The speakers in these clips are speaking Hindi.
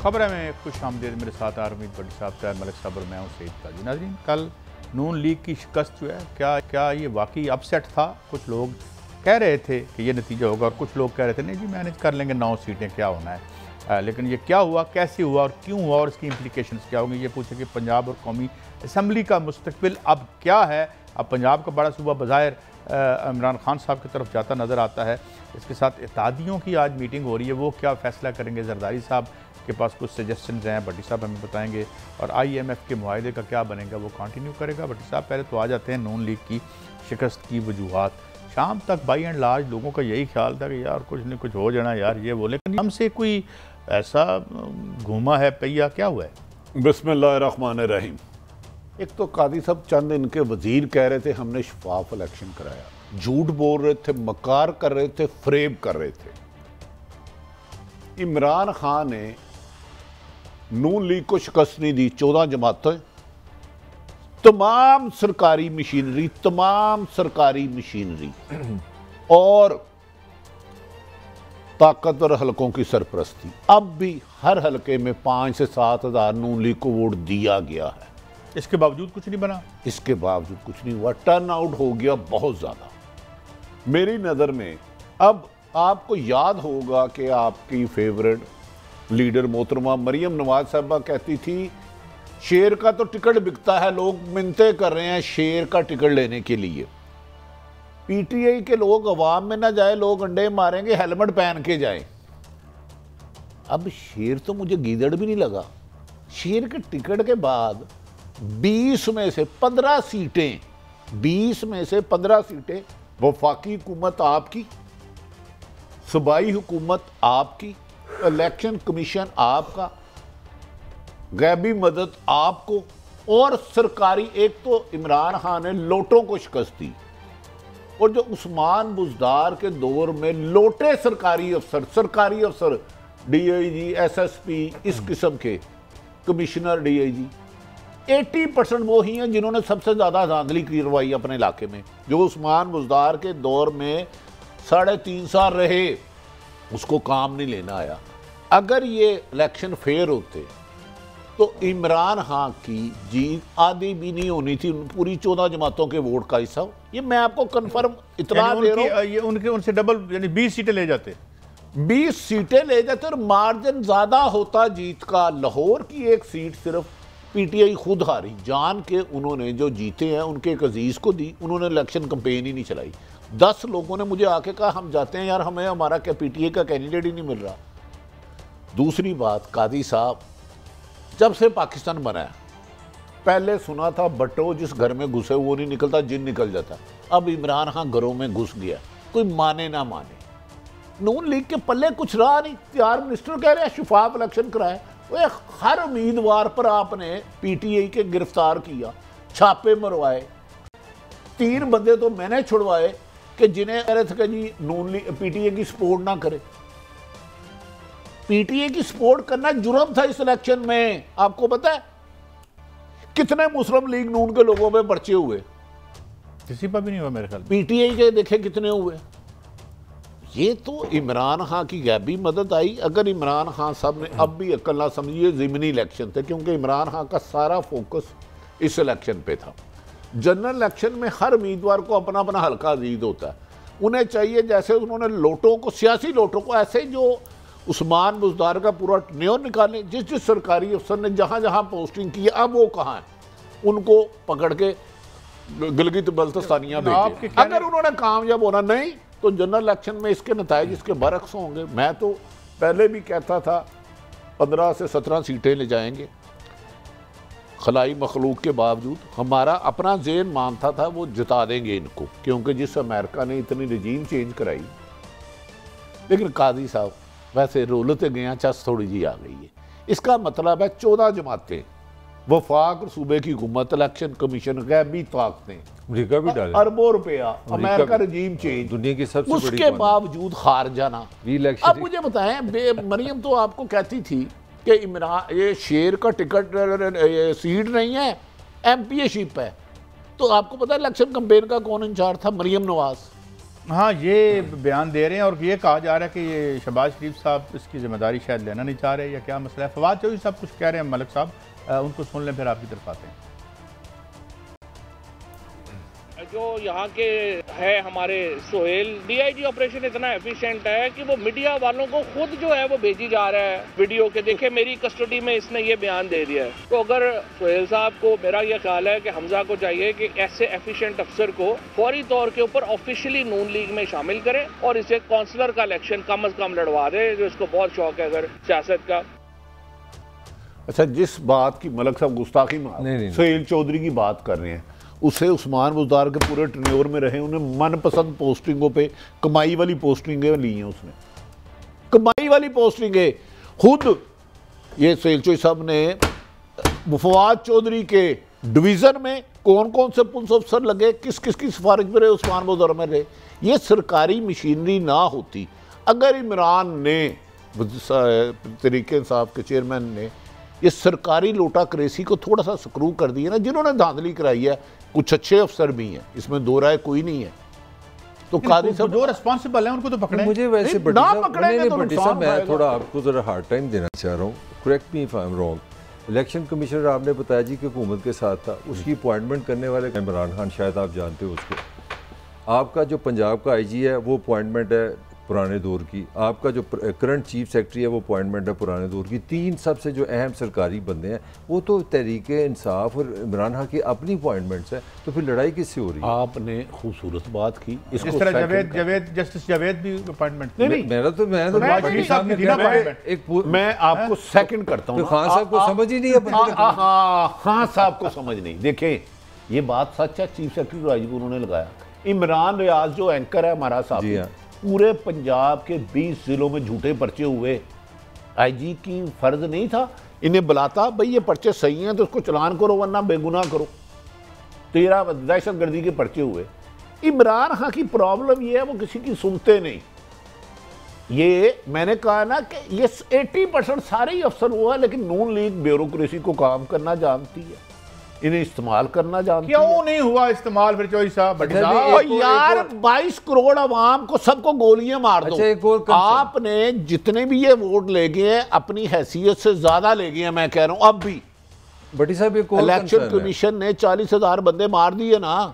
खबर में खुश आमदीद। मेरे साथ आरमीद भट्टी साहब, तैयार मलिक साहब और मैं हूँ सईद काजी। नाज़रीन, कल नून लीग की शिकस्त जो है, क्या ये वाकई अपसेट था? कुछ लोग कह रहे थे कि ये नतीजा होगा और कुछ लोग कह रहे थे नहीं जी मैनेज कर लेंगे, 9 सीटें क्या होना है। लेकिन ये क्या हुआ, कैसे हुआ और क्यों हुआ और इसकी इम्प्लीकेशंस क्या होंगी, ये पूछेंगे। पंजाब और कौमी असम्बली का मुस्तकबिल अब क्या है? अब पंजाब का बड़ा सूबा बज़ाहिर इमरान खान साहब की तरफ जाता नज़र आता है। इसके साथ इत्तेहादियों की आज मीटिंग हो रही है, वो क्या फ़ैसला करेंगे? जरदारी साहब के पास कुछ सजेशंस हैं, भट्टी साहब हमें बताएंगे। और IMF के मुआहदे का क्या बनेगा, वो कंटिन्यू करेगा भट्टी साहब। पहले तो आ जाते हैं नून लीग की शिकस्त की वजूहात। शाम तक बाई एंड लार्ज लोगों का यही ख्याल था कि यार कुछ नहीं कुछ हो जाना यार ये वो, लेकिन हमसे कोई ऐसा घूमा है पहिया, क्या हुआ है? बिस्मिल्लाहिर्रहमानिर्रहीम। एक तो कादी साहब चंद इनके वजीर कह रहे थे हमने शफाफ इलेक्शन कराया, झूठ बोल रहे थे, मकार कर रहे थे, फ्रेब कर रहे थे। इमरान खान ने नून लीग को शिकस्त नहीं दी। 14 जमातें, तमाम सरकारी मशीनरी और ताकतवर हलकों की सरपरस्ती। अब भी हर हलके में 5 से 7 हज़ार नून लीग को वोट दिया गया है। इसके बावजूद कुछ नहीं बना। इसके बावजूद कुछ नहीं हुआ। टर्न आउट हो गया बहुत ज़्यादा। मेरी नज़र में अब आपको याद होगा कि आपकी फेवरेट लीडर मोहतरमा मरियम नवाज साहबा कहती थी शेर का तो टिकट बिकता है, लोग मिन्नतें कर रहे हैं शेर का टिकट लेने के लिए। PTI के लोग अवाम में ना जाए, लोग अंडे मारेंगे, हेलमेट पहन के जाएं। अब शेर तो मुझे गीदड़ भी नहीं लगा। शेर के टिकट के बाद 20 में से 15 सीटें वफाकी हुकूमत आपकी, सूबाई हुकूमत आपकी, इलेक्शन कमीशन आपका, गैबी मदद आपको, और सरकारी। एक तो इमरान खान ने लोटों को शिकस्त दी, और जो उस्मान बुज़दार के दौर में लोटे सरकारी अफसर DIG, SSP, इस किस्म के कमिश्नर DIG 80% वो ही हैं जिन्होंने सबसे ज़्यादा धांधली करवाई अपने इलाके में। जो उस्मान बुज़दार के दौर में 3.5 साल रहे, उसको काम नहीं लेना आया। अगर ये इलेक्शन फेयर होते तो इमरान खान की जीत आधी भी नहीं होनी थी पूरी 14 जमातों के वोट का हिस्सा। ये मैं आपको कंफर्म इतना दे रहा हूं। ये उनसे डबल यानी 20 सीटें ले जाते, 20 सीटें ले जाते और मार्जिन ज्यादा होता जीत का। लाहौर की एक सीट सिर्फ PTI खुद हारी, जान के उन्होंने जो जीते हैं उनके एक अजीज को दी। उन्होंने इलेक्शन कंपेन ही नहीं चलाई। 10 लोगों ने मुझे आके कहा हम जाते हैं यार, हमें हमारा क्या PTI का कैंडिडेट ही नहीं मिल रहा। दूसरी बात, कादी साहब जब से पाकिस्तान बना है, पहले सुना था भट्टो जिस घर में घुसे वो नहीं निकलता, जिन निकल जाता। अब इमरान खान घरों में घुस गया, कोई माने ना माने। नून लीग के पल्ले कुछ रहा नहीं। 4 मिनिस्टर कह रहे हैं शफाफ इलेक्शन कराए। वो हर उम्मीदवार पर आपने PTI के गिरफ्तार किया, छापे मरवाए। 3 बंदे तो मैंने छुड़वाए कि जिन्हें कह रहे थे कि जी नून लीग PTI की सपोर्ट ना करे। PTI की सपोर्ट करना जुर्म था इस इलेक्शन में। आपको पता है कितने मुस्लिम लीग नून के लोगों पे पर्चे हुए? किसी पर भी नहीं हुआ मेरे ख्याल। PTI के देखे कितने हुए। ये तो इमरान खान की गैबी मदद आई। अगर इमरान खान साहब ने अब भी अक्ल ना समझिए, ज़िमनी इलेक्शन थे, क्योंकि इमरान खान का सारा फोकस इस इलेक्शन पे था। जनरल इलेक्शन में हर उम्मीदवार को अपना अपना हल्का अजीज होता है। उन्हें चाहिए जैसे उन्होंने लोटों को, सियासी लोटों को, ऐसे जो उस्मान बुज़दार का पूरा न्योर निकाले। जिस सरकारी अफसर ने जहाँ जहाँ पोस्टिंग की, अब वो कहाँ है, उनको पकड़ के गिलगित बल्तिस्तानियाँ भेजे। अगर उन्होंने कामयाब होना नहीं तो जनरल इलेक्शन में इसके नताइज इसके बरक्स होंगे। मैं तो पहले भी कहता था 15 से 17 सीटें ले जाएंगे खलाई मखलूक के बावजूद। हमारा अपना ज़हन मानता था वो जिता देंगे इनको, क्योंकि जिस अमेरिका ने इतनी रजीम चेंज कराई। लेकिन कादी साहब वैसे रोलते गया, चस थोड़ी जी आ गई है। इसका मतलब है 14 जमातें, वफाक और सूबे की हुकूमत, इलेक्शन कमीशन, गैबी ताकतें, अमेरिका भी डाले अरबों रुपया, अमेरिका रजीम चेंज, दुनिया की सबसे बड़ी, उसके बावजूद हार जाना। अब मुझे बताएं, मरियम तो आपको कहती थी कि इमरान ये शेर का टिकट सीट नहीं है, MPA शिप है। तो आपको पता है इलेक्शन कंपेन का कौन इंचार्ज था? मरियम नवाज। हाँ, ये बयान दे रहे हैं और ये कहा जा रहा है कि ये शहबाज शरीफ साहब इसकी जिम्मेदारी शायद लेना नहीं चाह रहे या क्या मसला है। फवाद चौधरी साहब कुछ कह रहे हैं मलिक साहब, उनको सुन लें फिर आपकी तरफ आते हैं। जो यहाँ के है हमारे सोहेल, डीआईजी ऑपरेशन इतना एफिशिएंट है कि वो मीडिया वालों को खुद जो है वो भेजी जा रहा है वीडियो के, देखे मेरी कस्टडी में इसने ये बयान दे दिया है। तो अगर सोहेल साहब को, मेरा ये ख्याल है कि हमजा को चाहिए कि ऐसे एफिशिएंट अफसर को फौरी तौर के ऊपर ऑफिशियली नून लीग में शामिल करें और इसे काउंसलर का इलेक्शन कम अज कम लड़वा दे, जो इसको बहुत शौक है अगर सियासत का। अच्छा, जिस बात की मलिक साहब गुस्ताखी में सोहेल चौधरी की बात कर रहे हैं, उसे उस्मान बुज़दार के पूरे टेन्योर में रहे, उन्हें मनपसंद पोस्टिंगों पे कमाई वाली पोस्टिंगें ली हैं, उसने कमाई वाली पोस्टिंगें खुद ये सोहेल चौधरी साहब ने फवाद चौधरी के डिवीज़न में कौन कौन से पुलिस अफसर लगे, किस किस की सिफारिश में रहे, उस्मान बुज़दार में रहे। ये सरकारी मशीनरी ना होती, अगर इमरान ने तहरीक इंसाफ के चेयरमैन ने ये सरकारी लोटा क्रेसी को थोड़ा सा स्क्रू कर दिया ना, जिन्होंने धांधली कराई है, कुछ अच्छे अफसर भी हैं, इसमें दो राय कोई नहीं है, तो कादी साहब जो रिस्पॉन्सिबल है उनको तो पकड़े। मुझे वैसे भट्टी साहब मैं थोड़ा आपको जरा हार्ड टाइम देना चाह रहा हूँ, correct me if I am wrong. Election commissioner आपने बताया जी कि हुकूमत के साथ था, उसकी अपॉइंटमेंट करने वाले इमरान खान, शायद आप जानते हो उसको। आपका जो पंजाब का आईजी है वो अपॉइंटमेंट है पुराने दौर की, आपका जो करंट चीफ सेक्रेटरी है वो अपॉइंटमेंट है पुराने दौर की। तीन सबसे जो अहम सरकारी बंदे हैं वो तो तहरीक इंसाफ और इमरान खान की अपनी अपॉइंटमेंट्स हैं, तो फिर लड़ाई किससे हो रही है? आपने खूबसूरत बात की, इस तरह जस्टिस जावेद भी अपॉइंटमेंट मैं आपको सेकंड करता हूँ, खान साहब को समझ ही नहीं है, खान साहब को समझ नहीं। देखें, ये बात सच है, चीफ सेक्रेटरी राजीव उन्होंने लगाया, इमरान रियाज जो एंकर है हमारा साहब, पूरे पंजाब के 20 जिलों में झूठे पर्चे हुए, आईजी की फर्ज नहीं था इन्हें बुलाता, भाई ये पर्चे सही हैं तो उसको चलान करो वरना बेगुनाह करो। 13 दहशतगर्दी के पर्चे हुए। इमरान खान की प्रॉब्लम ये है वो किसी की सुनते नहीं। ये मैंने कहा ना कि ये 80% सारे ही अफसर हुआ, लेकिन नून लीग ब्यूरोक्रेसी को काम करना जानती है, इन्हें इस्तेमाल करना जानती है। क्यों नहीं हुआ इस्तेमाल फिर चौधरी साहब? यार 22 करोड़ आवाम को सबको गोलियां मार दो। आपने जितने भी ये वोट ले गए हैं अपनी हैसियत से ज्यादा ले गए हैं, मैं कह रहा हूं। अब भी बटी साहब इलेक्शन कमीशन ने 40,000 बंदे मार दिए ना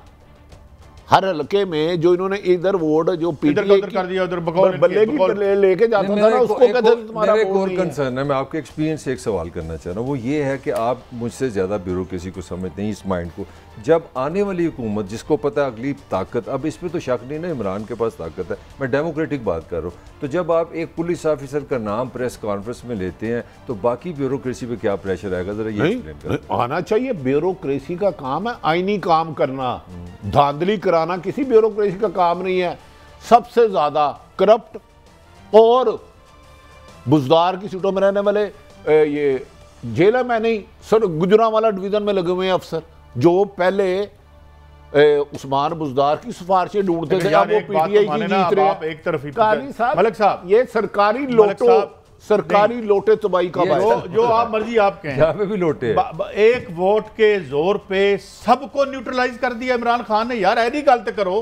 हर हल्के में, जो इन्होंने इधर वोट जो पीटीआई कर दिया, उधर बल्ले की लेके जाता था ना, उसको कहते थे तुम्हारा वोट नहीं है। कंसर्न है, मैं आपके एक्सपीरियंस से एक सवाल करना चाह रहा हूँ, वो ये है कि आप मुझसे ज़्यादा ब्यूरोक्रेसी को समझते हैं, इस माइंड को। जब आने वाली हुकूमत जिसको पता है अगली ताकत, अब इसमें तो शक नहीं ना इमरान के पास ताकत है, मैं डेमोक्रेटिक बात कर रहा हूँ, तो जब आप एक पुलिस ऑफिसर का नाम प्रेस कॉन्फ्रेंस में लेते हैं तो बाकी ब्यूरोक्रेसी पे क्या प्रेशर आएगा, जरा ये एक्सप्लेन करें। आना चाहिए। ब्यूरोक्रेसी का काम है आईनी काम करना, धांधली कराना किसी ब्यूरोक्रेसी का काम नहीं है। सबसे ज्यादा करप्ट और बुज़दार की सीटों में रहने वाले ये जेला में नहीं सर गुजरांवाला डिवीजन में लगे हुए हैं अफसर, जो पहले उस्मान बुज़दार की सिफारिशें ढूंढते थे, अब वो पीटीआई की जीत रहे हैं। एक तरफ ही मलिक साहब, ये सरकारी लोटे तबाही का जो आप मर्जी आप कहें, भी लोटे एक वोट के जोर पे सबको न्यूट्रलाइज कर दिया इमरान खान ने। यार ऐसी गलत करो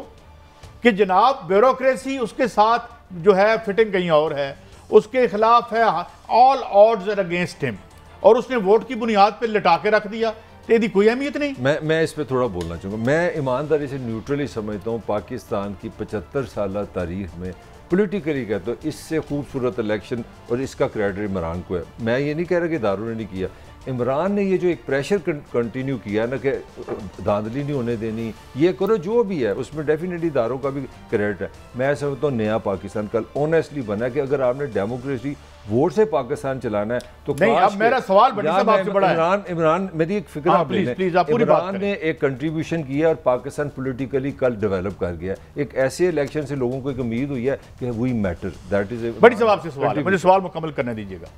कि जनाब ब्यूरोक्रेसी उसके साथ जो है फिटिंग कहीं और है, उसके खिलाफ है, all odds are against him, और उसने वोट की बुनियाद पे लिटा के रख दिया, तेरी कोई अहमियत नहीं। मैं इस पे थोड़ा बोलना चाहूँगा। मैं ईमानदारी से न्यूट्रली समझता हूँ पाकिस्तान की 75 साल तारीख में पॉलिटिकली कहते हो इससे खूबसूरत इलेक्शन और इसका क्रेडिट इमरान को है। मैं ये नहीं कह रहा कि दारू ने नहीं किया, इमरान ने ये जो एक प्रेशर कंटिन्यू किया ना कि धांधली नहीं होने देनी, ये करो जो भी है, उसमें डेफिनेटली दारों का भी क्रेडिट है। मैं समझता हूँ नया पाकिस्तान कल ऑनेस्टली बना कि अगर आपने डेमोक्रेसी वोट से पाकिस्तान चलाना है तो नहीं। अब मेरा सवाल बड़ी साहब आपसे बड़ा है। इमरान मेरी एक फिक्र आप इमरान ने एक कंट्रीब्यूशन किया और पाकिस्तान पॉलिटिकली कल डेवलप कर गया। एक ऐसे इलेक्शन से लोगों को एक उम्मीद हुई है कि वी मैटर, दैट इज बड़ी साहब आपसे सवाल है, मुझे सवाल मुकम्मल करने दीजिएगा।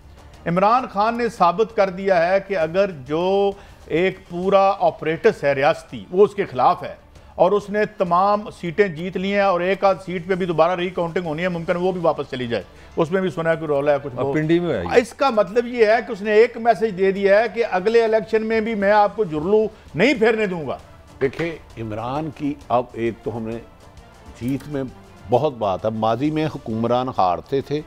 इमरान खान ने साबित कर दिया है कि अगर जो एक पूरा ऑपरेटस है रियासती वो उसके खिलाफ है और उसने तमाम सीटें जीत ली हैं और एक आध सीट पे भी दोबारा रिकाउंटिंग होनी है, मुमकिन वो भी वापस चली जाए, उसमें भी सुना है कि रोला है कुछ पिंडी में है। इसका मतलब ये है कि उसने एक मैसेज दे दिया है कि अगले इलेक्शन में भी मैं आपको जुर्लू नहीं फेरने दूंगा। देखिए इमरान की अब एक तो हमने जीत में बहुत बात है। माजी में हुक्मरान हारते थे,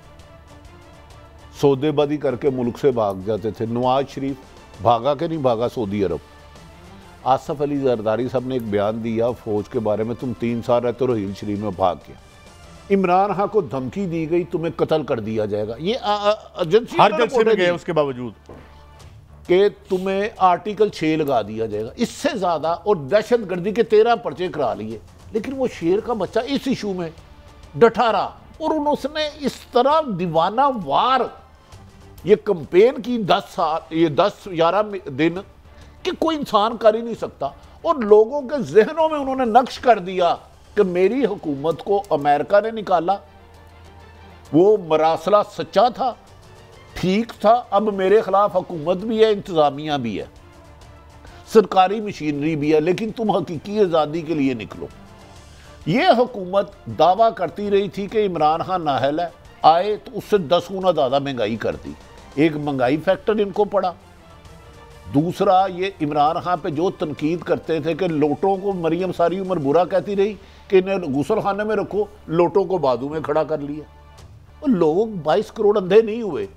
सौदेबाजी करके मुल्क से भाग जाते थे। नवाज शरीफ भागा के नहीं भागा सऊदी अरब। आसफ अली जरदारी साहब ने एक बयान दिया फौज के बारे में, तुम 3 साल रहते हो हिल शरीफ में, भाग गया। इमरान खान को धमकी दी गई तुम्हें कत्ल कर दिया जाएगा, ये एजेंसी हर जलसे में गए उसके बावजूद कि तुम्हें आर्टिकल 6 लगा दिया जाएगा, इससे ज्यादा, और दहशत गर्दी के 13 पर्चे करा लिए। लेकिन वो शेर का बच्चा इस इशू में डटा रहा और उन्होंने इस तरह दीवाना वार ये कंपेन की 10 साल, ये 10-11 दिन कि कोई इंसान कर ही नहीं सकता। और लोगों के जहनों में उन्होंने नक्श कर दिया कि मेरी हुकूमत को अमेरिका ने निकाला, वो मरासला सच्चा था, ठीक था, अब मेरे खिलाफ हुकूमत भी है, इंतजामिया भी है, सरकारी मशीनरी भी है, लेकिन तुम हकीकी आज़ादी के लिए निकलो। ये हुकूमत दावा करती रही थी कि इमरान खान नाअहल है, आए तो उससे 10 गुना ज़्यादा महंगाई कर दी। एक महंगाई फैक्टर इनको पड़ा, दूसरा ये इमरान खान पे जो तनकीद करते थे कि लोटों को मरियम सारी उम्र बुरा कहती रही कि इन्हें गुसल खाने में रखो, लोटों को बाजू में खड़ा कर लिया। और लोग 22 करोड़ अंधे नहीं हुए।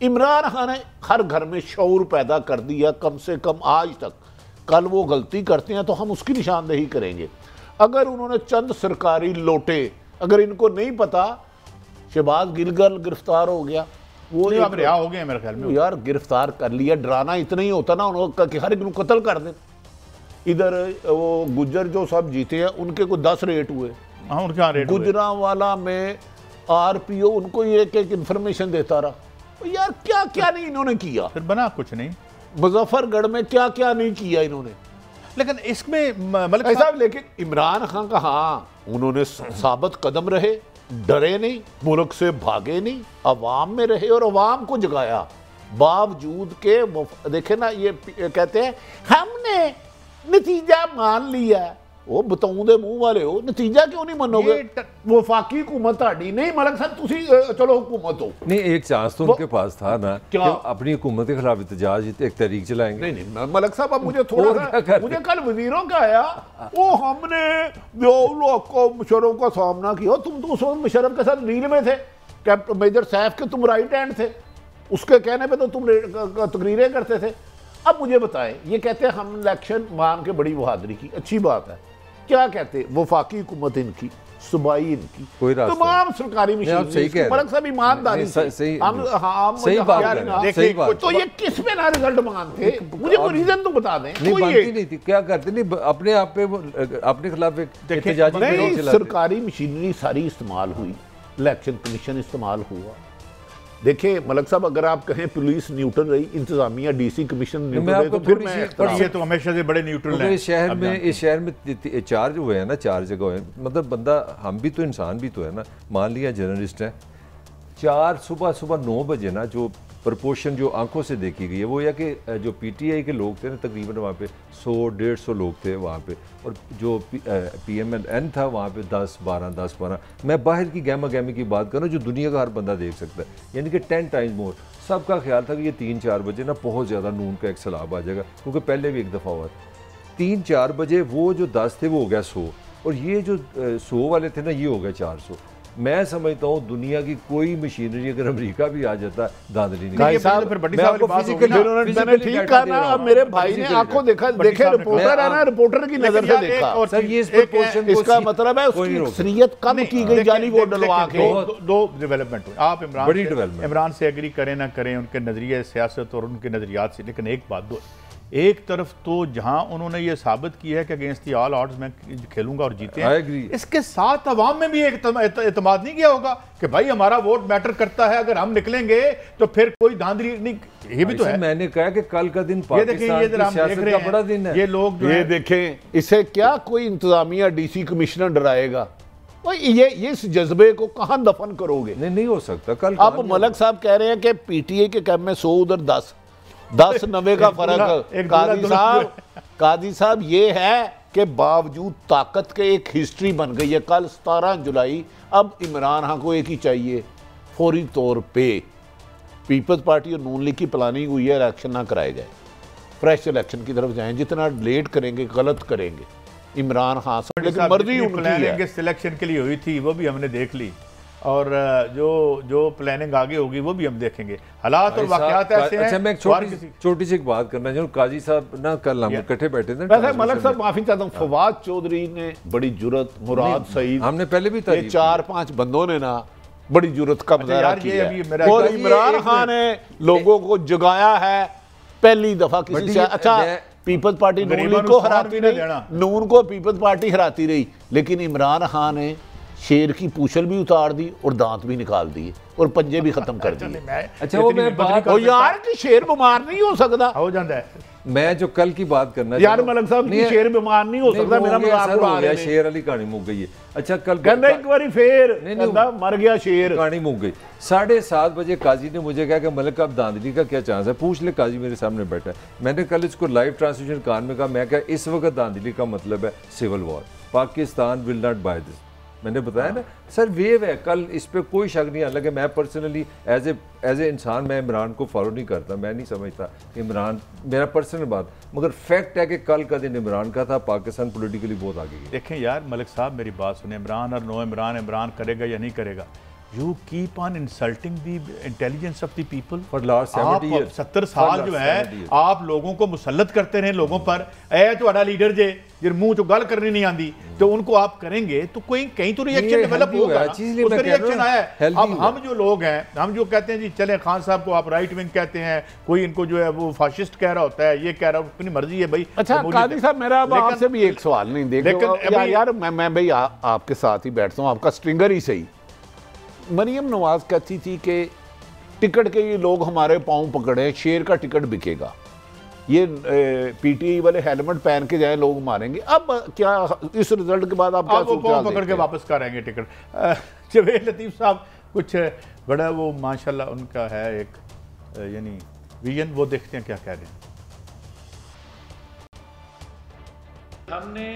इमरान खान ने हर घर में शऊर पैदा कर दिया, कम से कम आज तक। कल वो गलती करते हैं तो हम उसकी निशानदेही करेंगे। अगर उन्होंने चंद सरकारी लोटे, अगर इनको नहीं पता, शहबाज गिलगल गिरफ्तार हो गया, वो अब रिहा हो गए मेरे ख्याल में, यार गिरफ्तार कर लिया, डराना इतना ही होता ना उन्होंने हर एक को कत्ल कर दे। इधर वो गुज्जर जो सब जीते हैं उनके को 10 रेट हुए। हाँ, उनके यहाँ रेट हुए। गुजरांवाला में आरपीओ उनको एक एक इंफॉर्मेशन देता रहा। यार क्या क्या नहीं इन्होंने किया, फिर बना कुछ नहीं। मुजफ्फरगढ़ में क्या क्या नहीं किया इन्होंने। लेकिन इसमें मलिक साहब, लेकिन इमरान खान का, हाँ उन्होंने साबित कदम रहे, डरे नहीं, मुल्क से भागे नहीं, अवाम में रहे और अवाम को जगाया। बावजूद के देखे ना, ये कहते हैं हमने नतीजा मान लिया। वो बताऊं दे मुंह वाले हो, नतीजा क्यों नहीं मनोगे? वफाकी हुकूमत ताड़ी नहीं, मलिक साहब तुसी चलो हुकूमत हो। नहीं, एक चांस तो उनके पास था ना, क्या अपनी हुकूमत के खिलाफ एहतजाज एक तहरीक चलाएंगे। नहीं मलिक साहब, अब मुझे थोड़ा सा, मुझे कल वजीरों का आया, वो हमने मुशर्रफ का सामना किया। तुम तो उस वक्त मुशर्रफ के साथ रील में थे, कैप्टन मेजर सैफ के तुम राइट हैंड थे, उसके कहने पर तो तुम तकरीरें करते थे। अब मुझे बताएं, ये कहते हैं हम इलेक्शन मान के बड़ी बहादुरी की, अच्छी बात है, क्या कहते हैं वफाकी हुकूमत इनकी, सूबाई इनकी, तमाम सरकारी मशीन ईमानदारी तो ये किस पे ना रिजल्ट मानते? मुझे कोई रीजन तो बता दें। नहीं थी, क्या करते नहीं अपने आप पे अपने खिलाफ नहीं, सरकारी मशीनरी सारी इस्तेमाल हुई, इलेक्शन कमीशन इस्तेमाल हुआ। देखिए मलिक साहब, अगर आप कहें पुलिस न्यूट्रल रही, इंतजामिया डीसी कमीशन न्यूट्रल रही, तो फिर मैं ये तो हमेशा से बड़े न्यूट्रल हैं। इस शहर में 4 हुए हैं ना, 4 जगह हुए, मतलब बंदा, हम भी तो इंसान भी तो है ना। मान लिया जर्नलिस्ट है, 4 सुबह 9 बजे ना, जो प्रपोर्शन जो आंखों से देखी गई है वो यह कि जो पीटीआई के लोग थे ना, तकरीबन वहाँ पे 100-150 लोग थे वहाँ पे, और जो पीएमएन था वहाँ पे 10-12। मैं बाहर की गहमा गहमी की बात कर रहा हूँ, जो दुनिया का हर बंदा देख सकता है, यानी कि 10 टाइम्स मोर। सबका ख्याल था कि ये 3-4 बजे ना बहुत ज़्यादा नून का एक सैलाब आ जाएगा, क्योंकि पहले भी एक दफ़ा हुआ था। 3-4 बजे वो जो 10 थे वो हो गया 100, और ये जो 100 वाले थे ना, ये हो गया 400। मैं समझता हूँ दुनिया की कोई मशीनरी अगर अमेरिका भी आ जाता धांधली नहीं। मैंने ठीक कहा ना, अब मेरे भाई ने आंखों देखा, देखे रिपोर्टर है ना, रिपोर्टर की नजर से देखा। और सर ये इसका मतलब है उसकी अक्सरियत कम की गई जाली वोट डलवा के। दो डेवलपमेंट हुई। आप इमरान से एग्री करें ना करें, उनके नजरिए सियासत और उनके नजरियात से, लेकिन एक बात दो, एक तरफ तो जहां उन्होंने ये साबित किया है कि अगेंस्ट दी ऑल ऑड्स मैं खेलूंगा और जीते हैं, इसके साथ अवाम में भी एक एतमाद नहीं किया होगा कि भाई हमारा वोट मैटर करता है, अगर हम निकलेंगे तो फिर कोई धांधली नहीं। ये भी तो है, मैंने कहा कि कल का दिन पाकिस्तान की सियासत का बड़ा दिन है। ये लोग ये देखें, इसे क्या कोई इंतजामिया डीसी कमिश्नर डराएगा? ये इस जज्बे को कहां दफन करोगे? नहीं हो सकता। कल अब मलिक साहब कह रहे हैं कि पीटीए के कैंप में 100 उधर 10-90 का फर्क। काजी साहब ये है कि बावजूद ताकत के एक हिस्ट्री बन गई है। कल 17 जुलाई, अब इमरान खान को एक ही चाहिए, फौरी तौर पे पीपल्स पार्टी और नून लीग की प्लानिंग हुई है, इलेक्शन ना कराए जाए, फ्रेश इलेक्शन की तरफ जाएं। जितना लेट करेंगे गलत करेंगे, इमरान खान साहब, लेकिन मर्जी उनकी है। सिलेक्शन के लिए हुई थी वो भी हमने देख ली, और जो प्लानिंग आगे होगी वो भी हम देखेंगे। हालात और वाकयात ऐसे हैं। अच्छा, मैं एक छोटी सी बात करना चाहूँ। काजी साहब ना कल हम इकट्ठे बैठे थे। वैसे मलक साहब माफी चाहता हूँ, फवाद चौधरी ने बड़ी जुर्रत, मुराद सईद, हमने पहले भी ये 4-5 बंदों ने ना बड़ी जुर्रत का मुजाहरा किया, और इमरान खान ने लोगों को जगाया है पहली दफा किसी से। अच्छा, पीपल्स पार्टी नून लीग को हराती रही, नून को पीपल्स पार्टी हराती रही, लेकिन इमरान खान ने शेर की पूछल भी उतार दी और दांत भी निकाल दिए और पंजे भी खत्म कर दिए। अच्छा, वो मैं बात यार कि शेर बीमार नहीं हो सकता, हो जाता है। मैं जो कल की बात करना यार मलक साहब की शेर बीमार नहीं हो सकता, मेरा मजाक उड़ा रहे हैं। शेर वाली कहानी मुक गई है। अच्छा, कल कहना एक बारी फिर मर गया शेर, कहानी मुक गई। 7:30 बजे काजी ने मुझे कहा कि मलक अब धांधली का क्या चांस है, पूछ ले। काजी मेरे सामने बैठा है। मैंने कल इसको लाइव ट्रांसलेशन कान में कहा, मैं क्या इस वक्त धांधली का मतलब है civil war, Pakistan will not buy this. मैंने बताया ना सर, वेव है, कल इस पे कोई शक नहीं। हालांकि मैं पर्सनली एज ए इंसान मैं इमरान को फॉलो नहीं करता, मैं नहीं समझता इमरान, मेरा पर्सनल बात, मगर फैक्ट है कि कल का दिन इमरान का था। पाकिस्तान पॉलिटिकली बहुत आगे गया। देखें यार मलिक साहब, मेरी बात सुने, इमरान और नो इमरान, इमरान करेगा या नहीं करेगा, you keep on insulting the intelligence of the people for last 70 year. 70 साल जो है आप लोगों को मुसल्लत करते रहे लोगों पर। ए तुम्हारा लीडर जे जिन मुंह चो गल करनी नहीं आती, तो उनको आप करेंगे तो कोई कहीं तो रिएक्शन डेवलप होगा, उसका रिएक्शन आया है। अब हम जो लोग हैं, हम जो कहते हैं जी चले खान साहब को आप राइट विंग कहते हैं, कोई इनको जो है वो फाशिस्ट कह रहा होता है, ये कह रहा है, अपनी मर्जी है भाई। अच्छा कादी साहब, मेरा अब आपसे भी एक सवाल नहीं, देखो यार मैं भाई आपके साथ ही बैठता हूँ, आपका स्ट्रिंगर ही सही। मरियम नवाज कहती थी कि टिकट के ये लोग हमारे पाँव पकड़े, शेर का टिकट बिकेगा, ये पीटीआई वाले हेलमेट पहन के जाए लोग मारेंगे। अब क्या इस रिजल्ट के बाद आप क्या पाँव पकड़ के वापस करेंगे टिकट? जवेद लतीफ साहब कुछ बड़ा वो माशाल्लाह उनका है एक यानी विजन, वो देखते हैं क्या कह रहे हैं। हमने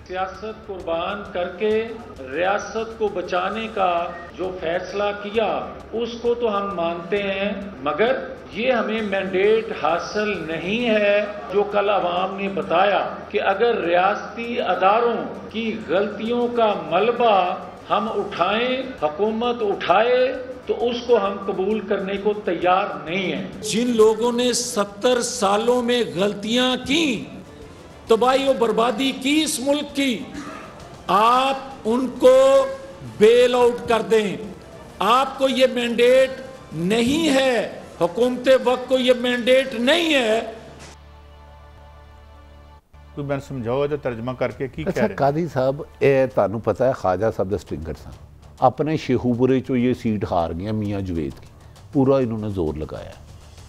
सियासत कुर्बान करके रियासत को बचाने का जो फैसला किया उसको तो हम मानते हैं, मगर ये हमें मैंडेट हासिल नहीं है जो कल अवाम ने बताया कि अगर रियासती अदारों की गलतियों का मलबा हम उठाएं, हुकूमत उठाए, तो उसको हम कबूल करने को तैयार नहीं है। जिन लोगों ने 70 सालों में गलतियां की, तबाही और बर्बादी की इस मुल्क की, आप उनको बेल आउट कर दें। आपको ये मैंडेट नहीं है, हुकूमत वक्त को ये मैंडेट नहीं है। कोई मैं समझाओ तो तर्जमा करके की अच्छा, कह रहे। कादी साहब ए तानू पता है ख्वाजा साहब दा स्ट्रिंगर सन, अपने शेखूपुरे चो ये सीट हार गया मियाँ जवेद की, पूरा इन्होंने जोर लगाया,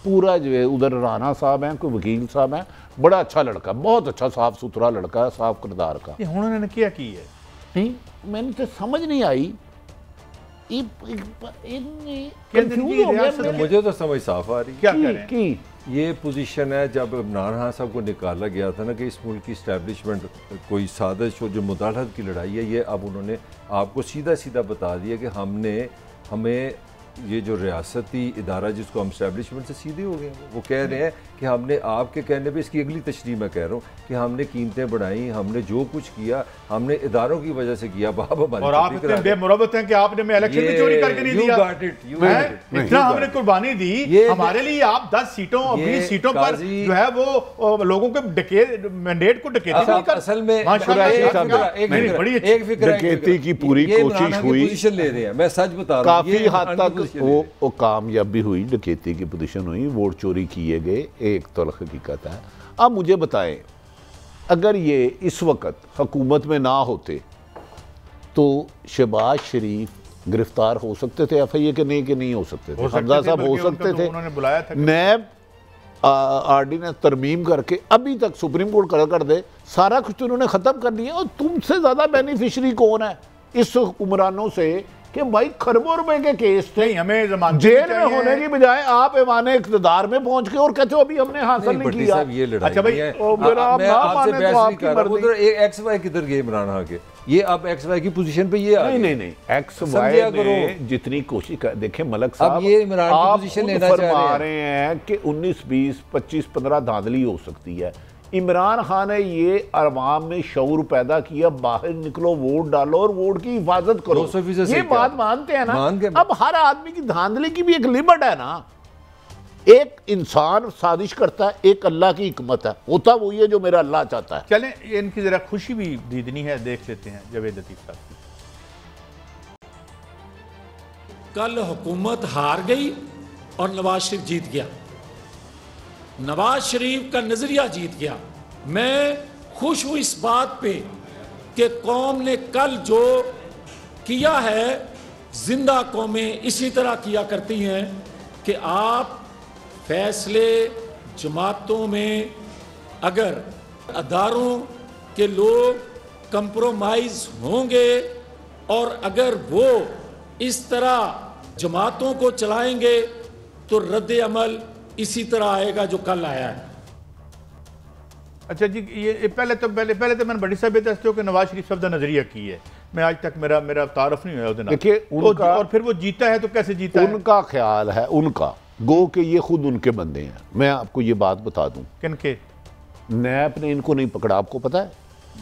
पूरा जो उधर राना साहब हैं, कोई वकील साहब हैं, बड़ा अच्छा लड़का, बहुत अच्छा साफ सुथरा लड़का है, साफ किरदार का। ये उन्होंने क्या की है? नहीं मैंने तो समझ नहीं आई, मुझे तो समझ साफ आ रही। क्या कह रहे हैं? ये पोजीशन है जब इमरान खान साहब को निकाला गया था ना कि इस मुल्क की इस्टेब्लिशमेंट कोई साजिश हो, जो मुदालहत की लड़ाई है, ये अब उन्होंने आपको सीधा सीधा बता दिया कि हमें ये जो रियासती इदारा जिसको हम इस्टेब्लिशमेंट से सीधे हो गए, वो कह रहे हैं कि हमने आपके कहने पे, इसकी अगली तशरीह मैं कह रहा हूँ कि हमने कीमतें बढ़ाई, हमने जो कुछ किया हमने इदारों की वजह से किया। और आप इतने बेमुरब्बत हैं कि आपने में इलेक्शन में चोरी करके नहीं दिया, इतना हमने कुर्बानी दी हमारे लिए। आप 10 सीटों 20 सीटों पर जो है वो लोगों के मैंडेट को डकैती नहीं कर। असल में डकैती की पूरी कोशिश हुई, पोजीशन ले रहे हैं, मैं सच बता रहा हूं, काफी हद तक वो कामयाबी हुई, डकैती की पोजीशन हुई, वोट चोरी किए गए, एक तो हकीकत है। अब मुझे बताएं, अगर ये इस वक्त हुकूमत में ना होते तो शहबाज शरीफ गिरफ्तार हो सकते थे एफआईए के नहीं, कि नहीं हो सकते थे? हमजा साहब हो सकते थे, उन्होंने बुलाया था। नैब ऑर्डिनेंस तरमीम करके अभी तक सुप्रीम कोर्ट कर दे, सारा कुछ तो उन्होंने खत्म कर दिया। और तुमसे ज्यादा बेनिफिशरी कौन है इस हुक्मरानों से कि भाई खरबों रुपए के केस थे, हमें जमानत जेल में होने की बजाय आप ऐवाने इक़्तिदार में पहुंच के और कहते हो अभी हमने हासिल नहीं किया। ये लड़ाई अच्छा भाई, मैं आपसे बहस नहीं कर रहा, उधर एक्स वाई किधर गए इमरान खान के, ये अब एक्स वाई की पोजीशन पे ये नहीं एक्स वाई ने जितनी कोशिश कर, देखें मलक साहब, अब ये इमरान की पोजीशन लेना चाह रहे हैं कि 19 20 25 15 धांधली हो सकती है, इमरान खान ने ये अवाम में शऊर पैदा किया, बाहर निकलो, वोट डालो और वोट की हिफाजत करो। 200% ये बात मानते हैं ना। अब हर आदमी की धांधली की भी एक लिमिट है ना। एक इंसान साजिश करता है, एक अल्लाह की हिकमत है, होता वो ये जो मेरा अल्लाह चाहता है। चलें इनकी जरा खुशी भी दीदनी है, देख लेते हैं जावेद लतीफ साहब की। कल हुकूमत हार गई और नवाज शरीफ जीत गया, नवाज शरीफ का नजरिया जीत गया। मैं खुश हूं इस बात पे कि कौम ने कल जो किया है, जिंदा कौमें इसी तरह किया करती हैं कि आप फैसले जमातों में अगर अदारों के लोग कंप्रोमाइज होंगे और अगर वो इस तरह जमातों को चलाएंगे तो रद्द अमल इसी तरह आएगा जो कल आया है। अच्छा जी, ये पहले तो मैंने बड़ी साहब दसते हो कि नवाज शरीफ साहब का नजरिया की है, मैं आज तक मेरा तारुफ नहीं हुआ। देखिए और फिर वो जीता है तो कैसे जीता है? उनका ख्याल है, उनका गो के ये खुद उनके बंदे हैं। मैं आपको ये बात बता दूं, किनके? नैब ने इनको नहीं पकड़ा, आपको पता है?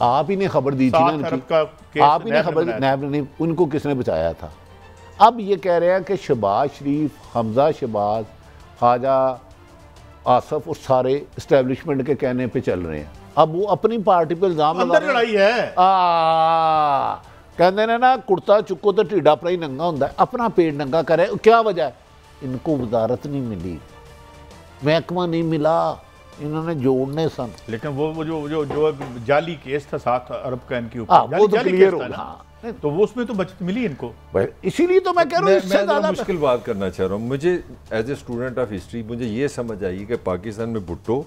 आप ही ने खबर दी थी ना इनकी, आप ही ने खबर दी, नैब ने। उनको किसने बचाया था? अब ये कह रहे हैं कि शहबाज शरीफ, हमजा शहबाज, ख्वाजा आसफ और सारे इस्टेब्लिशमेंट के कहने पे चल रहे हैं। अब वो अपनी पार्टी पे इल्जाम लगा रहे हैं। लड़ाई है। कहते ना कुर्ता चुको तो ढीडा अपना ही नंगा होता है, अपना पेट नंगा करे। क्या वजह है? इनको वजारत नहीं मिली, महकमा नहीं मिला, इन्होंने जोड़ने सन। लेकिन वो जो जाली केस था 7 अरब का इनके ऊपर, वो तो क्लियर हो, तो वो उसमें तो बचत मिली इनको। इसीलिए तो मैं कह रहा हूँ इससे ज़्यादा मुश्किल बात करना चाह रहा हूँ। मुझे as a student of history मुझे ये समझ आई कि पाकिस्तान में भुट्टो,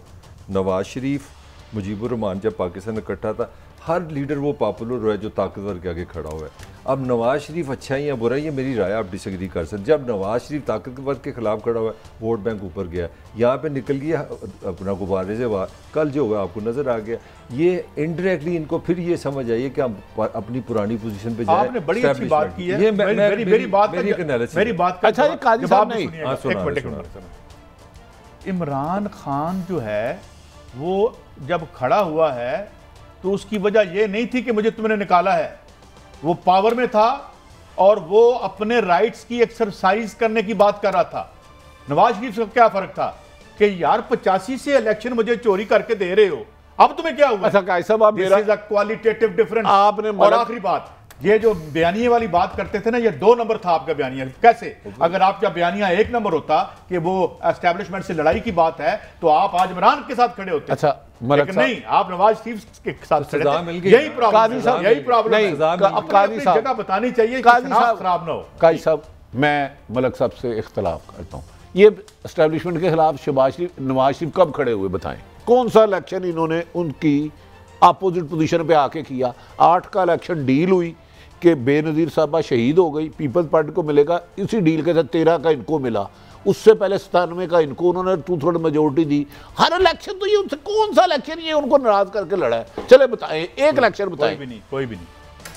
नवाज शरीफ, मुजीबुर रहमान जब पाकिस्तान इकट्ठा था, हर लीडर वो पॉपुलर हुआ है जो ताकतवर के आगे खड़ा हुआ है। अब नवाज शरीफ अच्छा है या बुरा है, ये मेरी राय, आप डिसएग्री कर सकते। जब नवाज शरीफ ताकतवर के खिलाफ खड़ा हुआ है, वोट बैंक ऊपर गया, यहाँ पे निकल गया अपना गुब्बारे से बाहर। कल जो हुआ आपको नजर आ गया। ये इनडायरेक्टली इनको फिर ये समझ आई है कि हम अपनी पुरानी पोजीशन पे जाए। आपने बड़ी अच्छी बात की है। मेरी बात का अच्छा, काजी साहब नहीं, इमरान खान जो है वो जब खड़ा हुआ है तो उसकी वजह यह नहीं थी कि मुझे तुमने निकाला है, वो पावर में था और वो अपने राइट्स की एक्सरसाइज करने की बात कर रहा था। नवाज शरीफ का क्या फर्क था कि यार 85 से इलेक्शन मुझे चोरी करके दे रहे हो, अब तुम्हें क्या हुआ? अच्छा साहब, आप मेरा क्वालिटेटिव डिफरेंस आपने। और आखिरी बात, ये जो बयानिया वाली बात करते थे ना, ये 2 नंबर था आपका बयानिया। कैसे? अगर आपका बयानिया 1 नंबर होता कि वो एस्टेब्लिशमेंट से लड़ाई की बात है तो आप आज इमरान के साथ खड़े होते। अच्छा, लेकिन नहीं, आप नवाज शरीफ के साथ खड़े थे। यही प्रॉब्लम नहीं, अब काजी साहब जगह बतानी चाहिए, खराब ना हो। काजी साहब, मैं मलक साहब से इख्तलाफ करता हूँ। ये एस्टेब्लिशमेंट के खिलाफ शहबाज शरीफ, नवाज शरीफ कब खड़े हुए बताएं? कौन सा इलेक्शन इन्होंने उनकी अपोजिट पोजीशन पे आके किया? 8 का इलेक्शन डील हुई कि बेनज़ीर साहबा शहीद हो गई, पीपल्स पार्टी को मिलेगा, इसी डील के साथ 13 का इनको मिला, उससे पहले 97 का इनको उन्होंने 2/3 मेजोरिटी दी। हर इलेक्शन तो ये उनसे कौन सा इलेक्शन ये उनको नाराज करके लड़ा है? चले बताएं, एक इलेक्शन बताएं। कोई भी नहीं,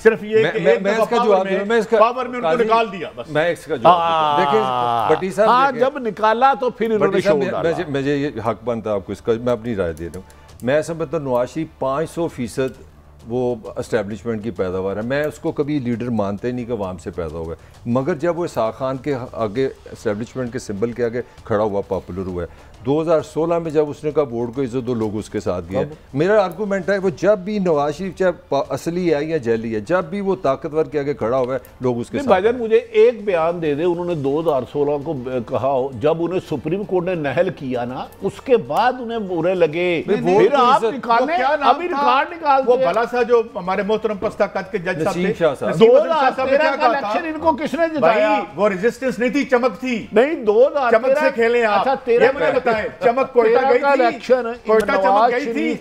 सिर्फ ये मैं इसका जवाब दूं, मैं इसका पावर में उनको निकाल दिया बस। मैं इसका जवाब देखिए भट्टी साहब, हाँ, जब निकाला तो फिर इन्होंने शोर डाला। मुझे ये हक बनता है आपको इसका, मैं अपनी राय दे रहा हूँ। मैं समझता हूँ नवाज शरीफ 500% वो एस्टेब्लिशमेंट की पैदावार है। मैं उसको कभी लीडर मानते नहीं कि अवाम से पैदा हुआ है, मगर जब वो इसाक खान के आगे एस्टेब्लिशमेंट के सिंबल के आगे खड़ा हुआ, पॉपुलर हुआ है। 2016 में जब उसने कहा वोट को इज्जत दो, लोग उसके साथ गए। मेरा आर्गूमेंट है वो जब भी नवाज शरीफ चाहे असली है या जैली है, जब भी वो ताकतवर के आगे खड़ा हुआ है, लोग उसके साथ। भाईजान मुझे एक बयान दे दे, उन्होंने 2016 को कहा हो, जब उन्हें सुप्रीम कोर्ट ने नहल किया ना, उसके बाद उन्हें बुरे लगे, फिर आप निकालने, अभी रिकॉर्ड निकाल वो भला सा जो हमारे मोहतरम पस्ता कद के जज साहब 2013 का इलेक्शन इनको किसने जिताया? वो रेजिस्टेंस नहीं थी, चमक थी। नहीं, 2013 चमक से खेले आप। अच्छा, 13 चमक कोयटा गई थी, कोयटा चमक गई थी।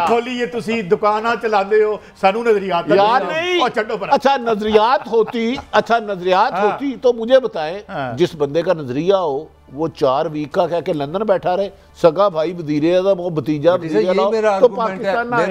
खोली ये तुसी दुकाना चलाते हो, सानू नजरियात यार नहीं। अच्छा नजरियात होती तो मुझे बताएं, जिस बंदे का नजरिया हो वो 4 वीक का कह के लंदन बैठा रहे, सगा भाई वजीर आज़म हो, भतीजा यही मेरा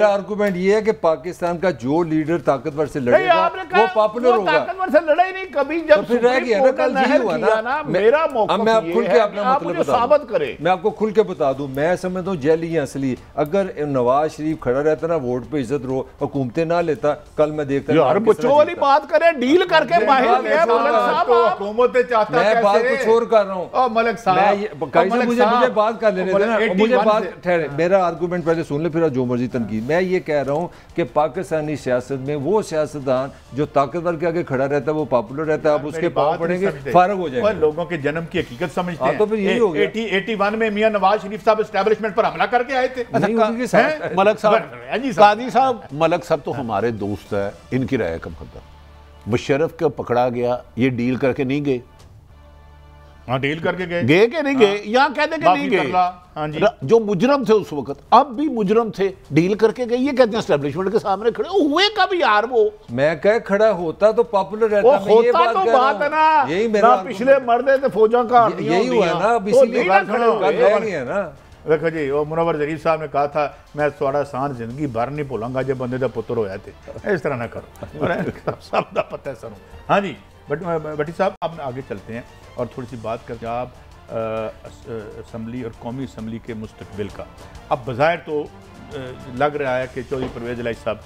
आर्गूमेंट ये है कि पाकिस्तान का जो लीडर ताकतवर से लड़ेगा वो पॉपुलर होगा। ताकतवर से लड़े नहीं कभी, जब फिर रह गया ना, कल यही हुआ ना। मेरा मौका मैं आप खुल के अपना मतलब साबित करें, मैं आपको खुल के बता दूं, मैं समझता हूँ जेली असली। अगर नवाज शरीफ खड़ा रहता ना, वोट पे इज्जत रो, हुकूमतें ना लेता, कल मैं देखता यार बच्चों वाली बात करें, डील करके बाहर गया मलिक साहब। हुकूमतें चाहता मैं बात कुछ और कर रहा हूँ मलिक साहब, मुझे बात कर लेने देना, मुझे बात ठहरे, मेरा आर्गूमेंट पहले सुन ले, फिर जो मर्जी तनकीद। मैं ये कह रहा हूँ कि पाकिस्तानी सियासत में वो सियासतदान जो ताकतवर के आगे खड़ा रहता है वो पॉपुलर रहता है, अब उसके पाँव पड़ेंगे फारग हो जाएंगे। लोगों के जन्म की हकीकत समझते हैं। तो फिर यही हो गया। 81 में मियां नवाज शरीफ साहब एस्टैब्लिशमेंट पर हमला करके आए थे। मलिक साहब, कादी साहब, मलिक साहब तो हमारे दोस्त है, इनकी राय का मुकद्दर। मुशर्रफ को पकड़ा गया, ये डील करके नहीं गए। हाँ, डील करके गए के नहीं गए, यहाँ कहते कि नहीं गए। हाँ जी, जो मुजरम थे उस वक्त, अब भी मुजरम थे, डील करके गए। ये कहते हैं एस्टेब्लिशमेंट के सामने खड़े हुए कभी यार वो। मैं कह खड़ा होता तो पॉपुलर रहता, होता तो बात है ना, यही मेरा पिछले मर्दे थे फौजा का, यही हुआ है ना, इसीलिए ना। देखो जी, वो मुनव्वर ज़रीफ साहब ने कहा था मैं थोड़ा सान जिंदगी भर नहीं भूलांगा जब बंदे का पुत्र होया थे। इस तरह ना करो, सब का पता है सर। हाँ जी, भट्टी साहब आप आगे चलते हैं और थोड़ी सी बात करते हैं आप असम्बली और कौमी असम्बली के मुस्तकबिल का। अब बज़ाहिर तो लग रहा है कि चौधरी परवेज़ इलाही साहब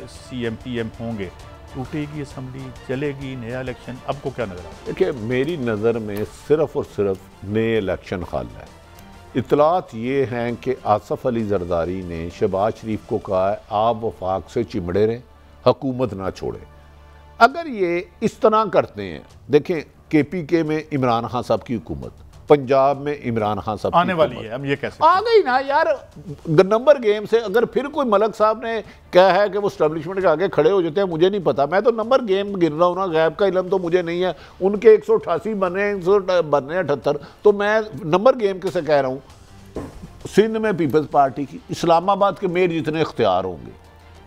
CM PM होंगे, टूटेगी असम्बली, चलेगी, नया इलेक्शन, आपको क्या नज़र आता है? देखिए, मेरी नज़र में सिर्फ और सिर्फ नए इलेक्शन हल है। इतलात ये हैं कि आसफ़ अली ज़रदारी ने शहबाज शरीफ को कहा है आप वफाक से चिमड़े रहें, हुकूमत ना छोड़ें। अगर ये इस तरह करते हैं, देखें KPK में इमरान खान साहब की हुकूमत, पंजाब में इमरान खान साहब आने वाली है, हम ये कैसे आ गई ना यार नंबर गेम से। अगर फिर कोई मलिक साहब ने कहा है कि वो स्टैब्लिशमेंट के आगे खड़े हो जाते हैं, मुझे नहीं पता, मैं तो नंबर गेम गिन रहा हूँ ना, गैब का इल्म तो मुझे नहीं है। उनके 188 बने, 78, तो मैं नंबर गेम किसे कह रहा हूँ। सिंध में पीपल्स पार्टी की, इस्लामाबाद के मेयर जितने इख्तियार होंगे,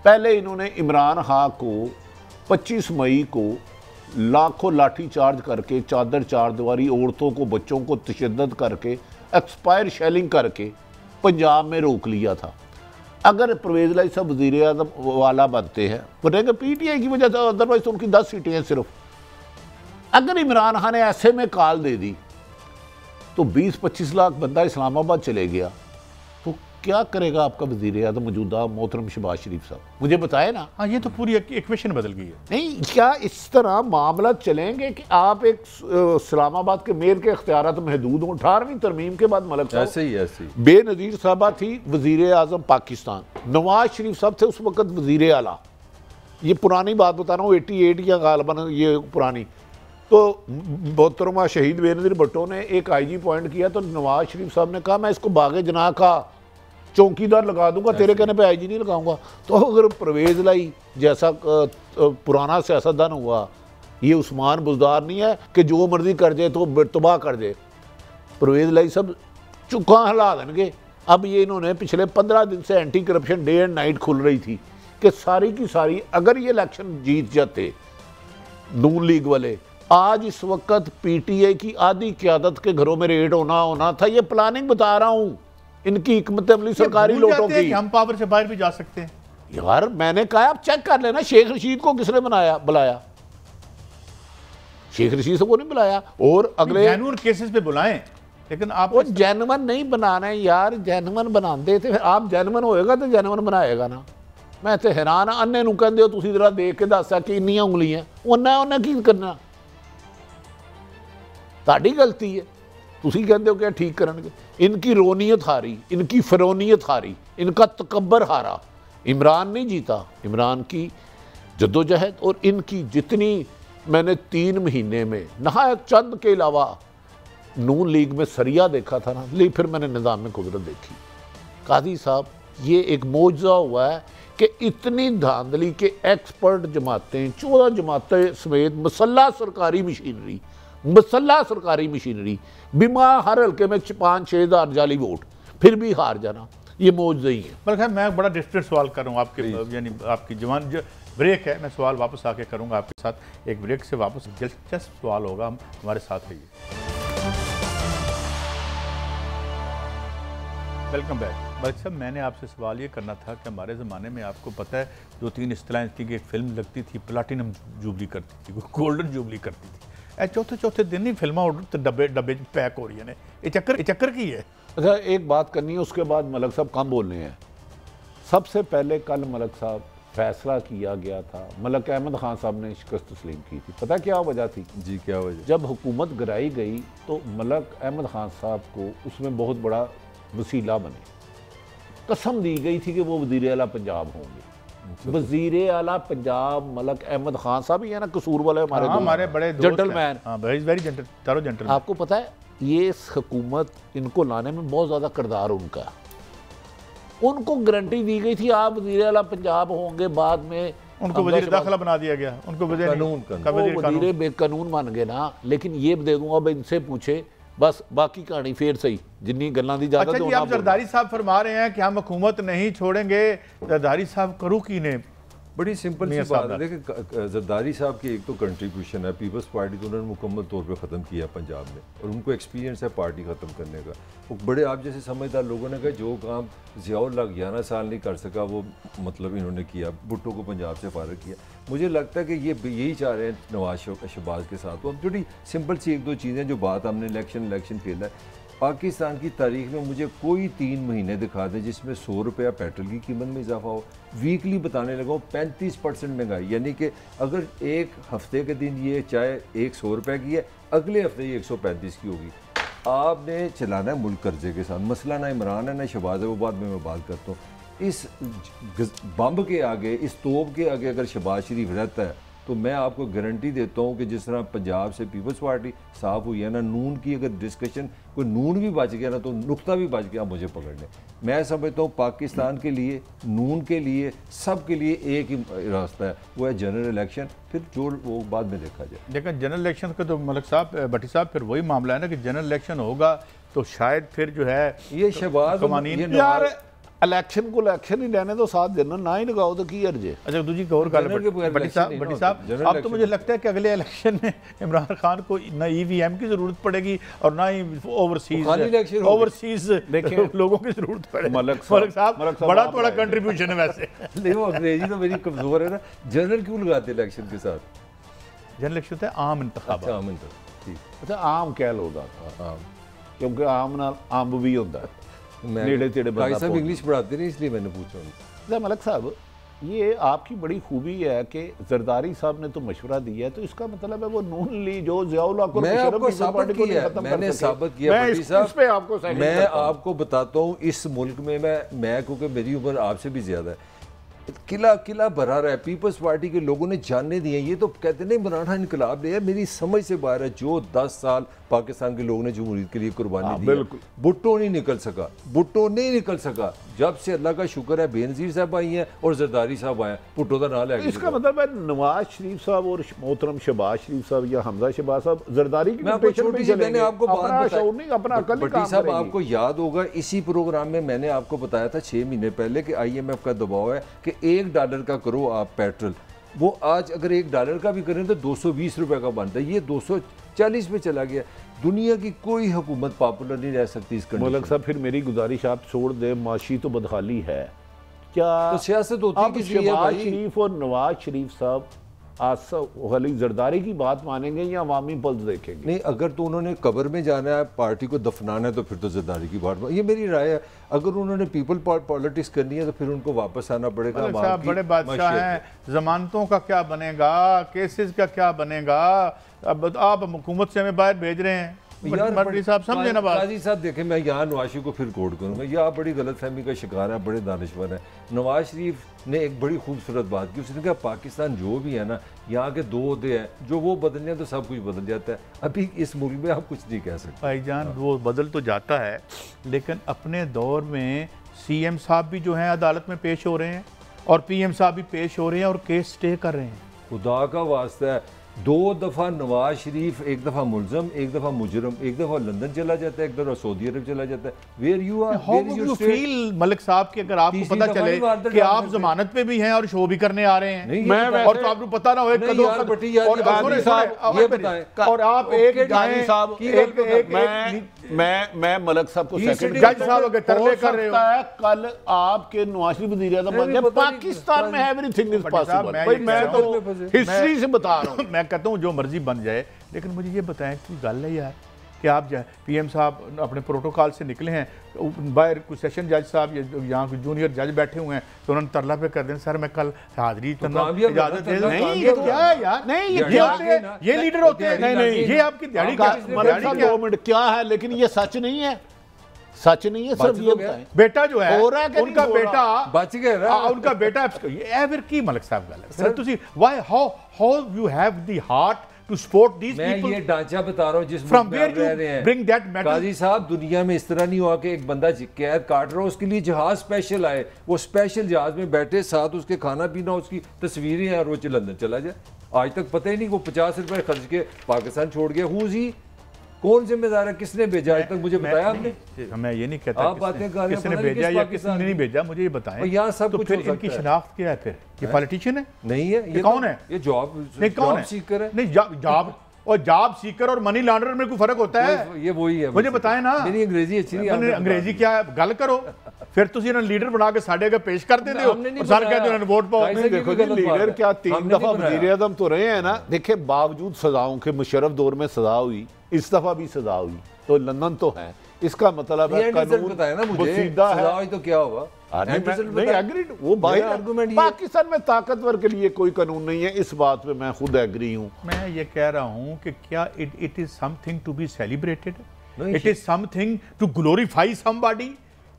पहले इन्होंने इमरान खान को 25 मई को लाखों लाठी चार्ज करके, चादर चार दीवारी, औरतों को बच्चों को तशद्दुद करके, एक्सपायर शेलिंग करके पंजाब में रोक लिया था। अगर परवेज़ इलाही साहब वज़ीर आज़म वाला बनते हैं, बनेगा PTI की वजह से, अदरवाइज तो उनकी 10 सीटें हैं सिर्फ। अगर इमरान खान ने ऐसे में कॉल दे दी तो 20-25 लाख बंदा इस्लामाबाद चले गया, तो क्या करेगा आपका वज़ीर आज़म मौजूदा मोहतरम शहबाज शरीफ साहब? मुझे बताए ना। हाँ, ये तो पूरी इक्वेशन बदल गई है। नहीं, क्या इस तरह मामला चलेंगे कि आप एक इस्लामाबाद के मेयर के इख्तियारात महदूद हों? 18वीं तरमीम के बाद मलिक साहब, ऐसे ही बेनज़ीर साहबा थी वज़ीर आज़म पाकिस्तान, नवाज शरीफ साहब थे उस वक़्त वज़ीर आला। ये पुरानी बात बता रहा हूँ, 88 या गालबन ये पुरानी। तो मोहतरमा शहीद बेनज़ीर भुट्टो ने एक IG अपॉइंट किया, तो नवाज शरीफ साहब ने कहा मैं इसको बागे जनाह का चौकीदार लगा दूंगा, तेरे कहने पे IG नहीं लगाऊंगा। तो अगर परवेज़ इलाही जैसा पुराना सियासतदान हुआ, ये उस्मान बुज़दार नहीं है कि जो मर्जी कर जाए तो तबाह कर दे। परवेज़ इलाही सब चुका हिला देंगे। अब ये इन्होंने पिछले 15 दिन से anti corruption day and night खुल रही थी कि सारी की सारी, अगर ये इलेक्शन जीत जाते नून लीग वाले, आज इस वक्त PTI की आधी क़यादत के घरों में रेड होना था। ये प्लानिंग बता रहा हूँ, इनकी हिकमत अमली सरकारी लोगों की। हम पावर से बाहर भी जा सकते हैं यार। मैंने कहा आप चेक कर लेना, शेख रशीद को किसने बुलाया? शेख रशीद को नहीं बुलाया। और अगले जेन्युइन केसेस पे बुलाएं, लेकिन आप वो जेन्युइन नहीं बनाना है यार। जेन्युइन बनाते थे, आप जेन्युइन होएगा तो जेन्युइन बनाएगा ना। मैं तो हैरान हाँ, अन्ने नूं कहंदे हो तुसीं जरा देख के दस कि इन्नियां उंगलियां, उन्हें की करना? ताड़ी गलती है, तुसी कहते हो क्या ठीक करनगे? इनकी रोनियत हारी, इनकी फिरौनियत हारी, इनका तकब्बर हारा। इमरान नहीं जीता, इमरान की जद्दोजहद और इनकी जितनी मैंने 3 महीने में नहायत चंद के अलावा नून लीग में सरिया देखा था ना, लेकिन फिर मैंने निज़ाम में कुदरत देखी। कादी साहब, ये एक मौजज़ा हुआ है कि इतनी धांधली के एक्सपर्ट जमातें, 14 जमातें समेत मसल्ला सरकारी मशीनरी बिमा हर हल्के में 5-6 हज़ार जाली वोट, फिर भी हार जाना, ये मौजज़ा ही है। बल्कि मैं बड़ा डिस्ट्रेट सवाल कर रहा हूँ आपके, यानी आपकी जवान जो ब्रेक है, मैं सवाल वापस आके करूँगा आपके साथ। एक ब्रेक से वापस दिलचस्प सवाल होगा, हम हमारे साथ रहिए। Welcome back. मलिक साहब, मैंने आपसे सवाल ये करना था कि हमारे ज़माने में आपको पता है 2-3 इस्तिलाहें थी कि एक फ़िल्म लगती थी प्लाटिनम जुबली करती थी, गोल्डन जुबली करती थी। चौथे दिन ही फिल्म ऑर्डर डब्बे पैक हो रही है। ये चक्कर की है। अच्छा, एक बात करनी है, उसके बाद मलिक साहब कम बोलने हैं। सबसे पहले कल मलिक साहब फैसला किया गया था, मलिक अहमद खान साहब ने शिकस्त तस्लीम की थी। पता क्या वजह थी? जी, क्या वजह? जब हुकूमत गिराई गई तो मलिक अहमद खान साहब को उसमें बहुत बड़ा वसीला बने। कसम दी गई थी कि वो वज़ीर आला पंजाब होंगे। वज़ीर आला पंजाब मलिक अहमद खान साहब ही है ना, कसूर वाले हमारे बड़े जेंटलमैन। Very gentle. आपको पता है ये हुकूमत इनको लाने में बहुत ज़्यादा किरदार उनका। उनको गारंटी दी गई थी आप वज़ीर आला पंजाब होंगे, बाद में उनको वज़ीर दाखिला बना दिया गया। उनको वज़ीर बेकानून बन गए ना। लेकिन ये दे दूंगा, अब इनसे पूछे, बस बाकी कहानी फिर सही जिन्नी गल्लां दी इजाजत। अच्छा जी, आप जरदारी साहब फरमा रहे हैं कि हम हुकूमत नहीं छोड़ेंगे। जरदारी साहब करूँ की ने? बड़ी सिंपल सी बात है। देखिए, जरदारी साहब की एक तो कंट्रीब्यूशन है, पीपल्स पार्टी को उन्होंने मुकम्मल तौर पे ख़त्म किया पंजाब में, और उनको एक्सपीरियंस है पार्टी ख़त्म करने का। वो बड़े आप जैसे समझदार लोगों ने कहा जो काम ज़ियाउल हक 11 साल नहीं कर सका वो मतलब इन्होंने किया, भुट्टो को पंजाब से फारग किया। मुझे लगता है कि ये यही चाह रहे हैं नवाज शहबाज के साथ। तो अब थोड़ी सिंपल सी 1-2 चीज़ें जो बात हमने इलेक्शन खेला है, पाकिस्तान की तारीख में मुझे कोई 3 महीने दिखा दे जिसमें 100 रुपया पेट्रोल की कीमत में इजाफा हो। वीकली बताने लगा 35% महंगाई, यानी कि अगर एक हफ्ते के दिन ये चाहे 100 रुपये की है, अगले हफ्ते ये 135 की होगी। आपने चलाना है मुल्क कर्जे के साथ। मसला ना इमरान है ना शहबाज है, वो बाद में मैं बात करता हूँ। इस बम्ब के आगे, इस तोप के आगे अगर शहबाज शरीफ रहता है तो मैं आपको गारंटी देता हूँ कि जिस तरह पंजाब से पीपल्स पार्टी साफ हुई है ना, नून की अगर डिस्कशन कोई नून भी बच गया ना तो नुक्ता भी बच गया मुझे पकड़ने। मैं समझता हूँ पाकिस्तान के लिए, नून के लिए, सब के लिए एक ही रास्ता है, वो है जनरल इलेक्शन। फिर जो वो बाद में देखा जाए। लेकिन जनरल इलेक्शन का तो मलिक साहब, भट्टी साहब, फिर वही मामला है ना कि जनरल इलेक्शन होगा तो शायद फिर जो है ये शहबाज इलेक्शन को इलेक्शन ही रहने तो साथ देना ना ही लगाओ तो की अर्ज है। अच्छा, दूसरी गौर कर भट्टी साहब, अब तो मुझे लगता है कि अगले इलेक्शन में इमरान खान को ना EVM की जरूरत पड़ेगी और ना ही ओवरसीज लोगों की जरूरत पड़ेगी। मलिक साहब बड़ा कंट्रीब्यूशन है वैसे। नहीं, वो अंग्रेजी तो मेरी कमजोर है ना। जनरल क्यों लगाते इलेक्शन के साथ? जनरल इलेक्शन है आम इंतखाब। अच्छा, आम कह लो क्योंकि आम नाल अंब भी होता है। भाई साहब इंग्लिश पढ़ाते नहीं इसलिए मैंने पूछा। मलिक साहब, ये आपकी बड़ी खूबी है कि जरदारी साहब ने तो मशवरा दिया है, तो इसका मतलब है वो नून ली जो ज़ियाउल हक मैं आपको साबित किया, मैंने साबित किया। मैं आपको बताता हूँ, इस मुल्क में मैं क्योंकि मेरी उम्र आपसे भी ज़्यादा है, किला भरा रहा है। पीपल्स पार्टी के लोगों ने जानने दिए। ये तो कहते नहीं मराठा इनकलाब लिया, मेरी समझ से बाहर है। जो 10 साल पाकिस्तान के लोगों ने जमहूरियत के लिए कुर्बानी दी, भुट्टो नहीं निकल सका। जब से अल्लाह का शुक्र है बेनज़ीर साहब आई हैं और जरदारी साहब आए, भुट्टो का नाम है। इसका मतलब है नवाज शरीफ साहब और मोहतरम शहबाज शरीफ साहब या हमजा शहबाज साहब जरदारी की मैंने आपको भट्टी साहब आपको याद होगा इसी प्रोग्राम में मैंने आपको बताया था 6 महीने पहले कि IMF का दबाव है कि $1 का करो आप पेट्रोल। वो आज अगर $1 का भी करें तो 220 रुपए का बनता है, ये 240 पे चला गया। दुनिया की कोई हुकूमत पॉपुलर नहीं रह सकती इस कंडीशन। मलिक साहब, फिर मेरी गुजारिश आप छोड़ दे, माशी तो बदहाली है क्या? तो सियासत होती है शहबाज शरीफ और नवाज शरीफ साहब खाली जरदारी की बात मानेंगे या अवामी पल्स देखेंगे? नहीं, अगर तो उन्होंने कब्र में जाना है, पार्टी को दफनाना है, तो फिर तो जरदारी की बात, ये मेरी राय है। अगर उन्होंने पीपल पॉलिटिक्स करनी है तो फिर उनको वापस आना पड़ेगा। बड़े बादशाह हैं, जमानतों का क्या बनेगा, केसेस का क्या बनेगा? अब आप हुकूमत से हमें बाहर भेज रहे हैं। साहब समझे ना बात। काजी साहब देखें, मैं यहाँ नवाज को फिर कोट करूँगा, ये आप बड़ी गलतफहमी का शिकार है, बड़े दानिश्वर हैं। नवाज शरीफ ने एक बड़ी खूबसूरत बात की, उसने कहा पाकिस्तान जो भी है ना, यहाँ के 2 ओहदे हैं, जो वो बदलने हैं तो सब कुछ बदल जाता है। अभी इस मुल्क में आप कुछ नहीं कह सकते भाईजान, वो बदल तो जाता है, लेकिन अपने दौर में CM साहब भी जो हैं अदालत में पेश हो रहे हैं और PM साहब भी पेश हो रहे हैं और केस स्टे कर रहे हैं। खुदा का वास्ता है, 2 दफ़ा नवाज शरीफ, एक दफ़ा मुलजम, एक दफ़ा मुजरम, एक दफ़ा लंदन चला जाता है, एक दफ़ा सौदी अरब चला जाता है। Where you are, how would you feel Malik साहब कि अगर आपको पता चले कि आप जमानत पे भी हैं और शो भी करने आ रहे हैं, मैं और तो आपको पता ना हो कदों और आप एक मैं मलिक साहब को सेकंड जज साहब अगर तरले कर रहे हो, कल आपके नवाज शरीफ वज़ीर आज़म बन गए, पाकिस्तान में एवरीथिंग इज पॉसिबल। भाई मैं तो हिस्ट्री से बता रहा हूँ। मैं कहता हूँ जो मर्जी बन जाए, लेकिन मुझे ये बताएं कि गल है यार कि आप पीएम साहब अपने प्रोटोकॉल से निकले हैं, बाहर कोई सेशन जज साहब यहाँ कोई जूनियर जज बैठे हुए हैं, तो उन्होंने तरला पे कर दें सर मैं कल हाजिरी इजाजत दे दूं। नहीं ये क्या है यार, नहीं ये लीडर होते हैं, नहीं ये आपकी दिहाड़ी क्या है, लेकिन ये सच नहीं है, सच नहीं है। सिर्फ ये बताएं बेटा जो है उनका बेटा बच गया, उनका बेटा एवर की मलिक साहब गल है तुसी why how you have the heart to support these people. मैं ये ढांचा बता रहा हूं जिस from where you bring that matter. Qazi साहब दुनिया में इस तरह नहीं हुआ कि एक बंदा कैद काट रहा हो, उसके लिए जहाज स्पेशल आए, वो स्पेशल जहाज में बैठे, साथ उसके खाना पीना, उसकी तस्वीरें हैं और वो लंदन चला जाए। आज तक पता ही नहीं वो 50 रुपए खर्च के पाकिस्तान छोड़ गया। हु इज ही, कौन जिम्मेदार है, किसने भेजा? आज तक मुझे बताया आपने? मैं ये नहीं कहता आप बातें कर रहे हैं, किसने भेजा या किसने नहीं भेजा, मुझे ये बताएं। यहाँ सब तो कुछ फिर इनकी शनाख्त क्या है? फिर ये पॉलिटिशियन है? नहीं है। ये कौन है? ये जॉब सीकर है। नहीं जॉब और जॉब सीकर और मनी लॉन्डर में कोई फर्क होता है? ये वही है। मुझे बताएं ना। मेरी अंग्रेजी अच्छी नहीं है। अंग्रेजी क्या है, गल करो। फिर तुसी इन्होंने लीडर बना के साढ़े अगर पेश कर देते हो और सारे कहते हैं वोट पाओ। देखो जी, लीडर क्या 3 दफा वज़ीर आज़म तो रहे हैं ना। देखिए बावजूद सजाओं के, मुशर्रफ दौर में सजा हुई, इस दफा भी सजा हुई, तो लंदन तो है। इसका मतलब है कानून बताया ना मुझे, मुसीदा है तो क्या हुआ? नहीं एग्रीड, वो पाकिस्तान में ताकतवर के लिए कोई कानून नहीं है, इस बात पे मैं खुद एग्री हूँ। मैं ये कह रहा हूँ कि क्या it is something to be celebrated, it is something to glorify somebody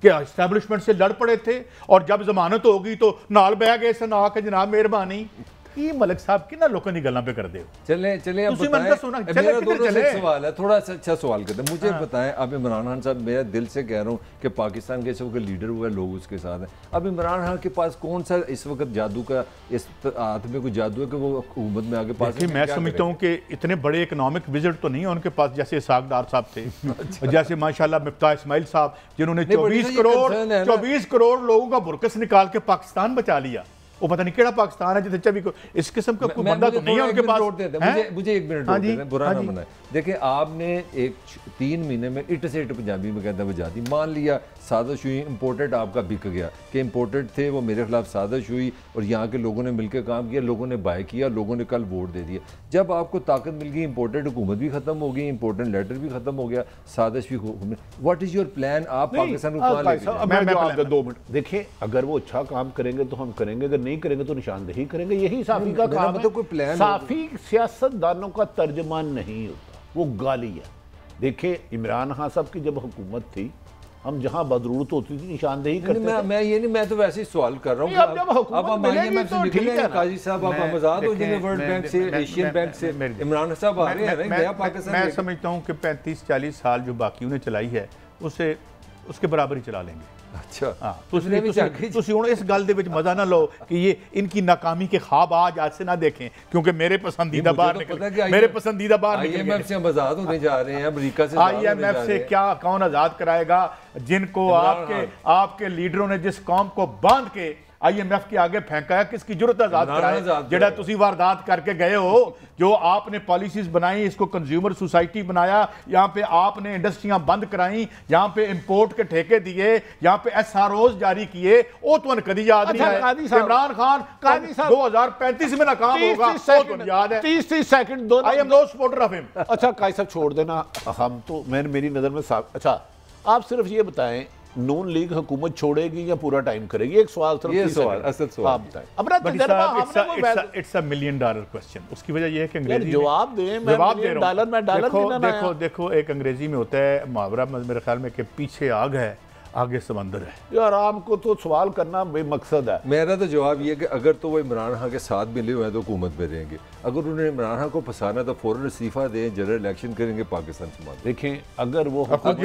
कि एस्टैब्लिशमेंट से लड़ पड़े थे और जब जमानत होगी तो नाल बह गए सना के जनाब मेहरबानी। ये मलिक साहब की ना लोगों की गल्लां पे कर दे। चले अब बताएं, मेरा दोनों से सवाल है, थोड़ा सा अच्छा सवाल करते हैं। मुझे बताएं, अब इमरान खान साहब, मेरा दिल से कह रहा हूँ कि पाकिस्तान के इस वक्त लीडर हुआ, लोग उसके साथ हैं। अब इमरान खान के पास कौन सा इस वक्त जादू का, इस हाथ में कोई जादू है कि वो हुकूमत में आगे पास? मैं समझता हूँ कि इतने बड़े इकोनॉमिक विजिट तो नहीं है उनके पास जैसे इसाक डार साहब थे, जैसे माशाल्लाह मिफ्ताह इस्माइल साहब, जिन्होंने 24 करोड़ लोगों का बुरकस निकाल के पाकिस्तान बचा लिया। वो पता नहीं केड़ा पाकिस्तान है जिसे भी इस किस्म का कोई बंदा तो नहीं है उनके पास। मुझे 1 मिनट बुरा ना मनाए। देखिए आपने 3 महीने में इट से इट पंजाबी में कहता बजा दी। मान लिया साजिश हुई, इम्पोर्टेड आपका बिक गया कि इम्पोर्टेड थे वो, मेरे खिलाफ साजिश हुई और यहाँ के लोगों ने मिलकर काम किया, लोगों ने बाय किया, लोगों ने कल वोट दे दिया। जब आपको ताकत मिल गई, इम्पोर्टेड हुकूमत भी खत्म हो गई, इम्पोर्टेड लेटर भी खत्म हो गया, साजिश भी। What is your plan? आप पाकिस्तान को 2 मिनट देखिए, अगर वो अच्छा काम करेंगे तो हम करेंगे, अगर नहीं करेंगे तो निशानदेही करेंगे। यही साफी का काम है। कोई प्लान, साफी सियासतदानों का तर्जमान नहीं होता, वो गाली है। देखिए इमरान खान साहब की जब हुकूमत थी, हम जहां बदरूरत होती थी निशानदेही करते थे। मैं ये नहीं, मैं तो वैसे ही सवाल कर रहा हूँ। अब हम IMF से निकले हैं काजी साहब, आप आजाद हो जाएंगे वर्ल्ड बैंक से, एशियन बैंक से, इमरान साहब आ रहे हैं नया पाकिस्तान। मैं समझता हूँ कि 35-40 साल जो बाकियों ने चलाई है उसके बराबर ही चला लेंगे। अच्छा हाँ, इस गल दे विच मजा ना लो कि ये इनकी नाकामी के ख्वाब आज से ना देखें, क्योंकि मेरे पसंदीदा बाहर निकल, मेरे पसंदीदा बाहर IMF से हम आजाद होने जा रहे हैं, अमेरिका से। IMF से क्या कौन आजाद कराएगा, जिनको आपके लीडरों ने जिस कौम को बांध के IMF के आगे फेंका है, किसकी जरूरत आजाद कराए? जेड़ा तुसी वारदात करके गए हो, जो आपने पॉलिसीज बनाई, इसको कंज्यूमर सोसाइटी बनाया, यहाँ पे आपने इंडस्ट्रियां बंद कराई, यहाँ पे इंपोर्ट के ठेके दिए, यहाँ पे SROs जारी किए, वो तो कभी याद नहीं है। इमरान खान 2035 में नाकाम होगा, वो तो याद है। 30 सेकंड दो। I am no supporter of him. अच्छा काई साहब छोड़ देना, हम तो मेरी नजर में अच्छा आप सिर्फ ये बताएं, नून लीग हुकूमत छोड़ेगी या पूरा टाइम करेगी? एक सवाल सिर्फ, ये सवाल असल सवाल आप बताएं। अपना तजर्बा इट्स अ $1 मिलियन क्वेश्चन। उसकी वजह ये है कि अंग्रेजी जवाब दें, जवाब दे रहा हूं। देखो एक अंग्रेजी में होता है मुहावरा, मेरे ख्याल में कि पीछे आग है आगे समंदर है। यार आपको तो सवाल करना बेमकसद है। मेरा तो जवाब ये है कि अगर तो वो इमरान खान के साथ मिले हुए हैं तो हुकूमत में रहेंगे, अगर उन्होंने इमरान खान को फंसाना तो फौरन इस्तीफा दें, जनरल इलेक्शन करेंगे, पाकिस्तान संभाल। देखें अगर वो हुकूमत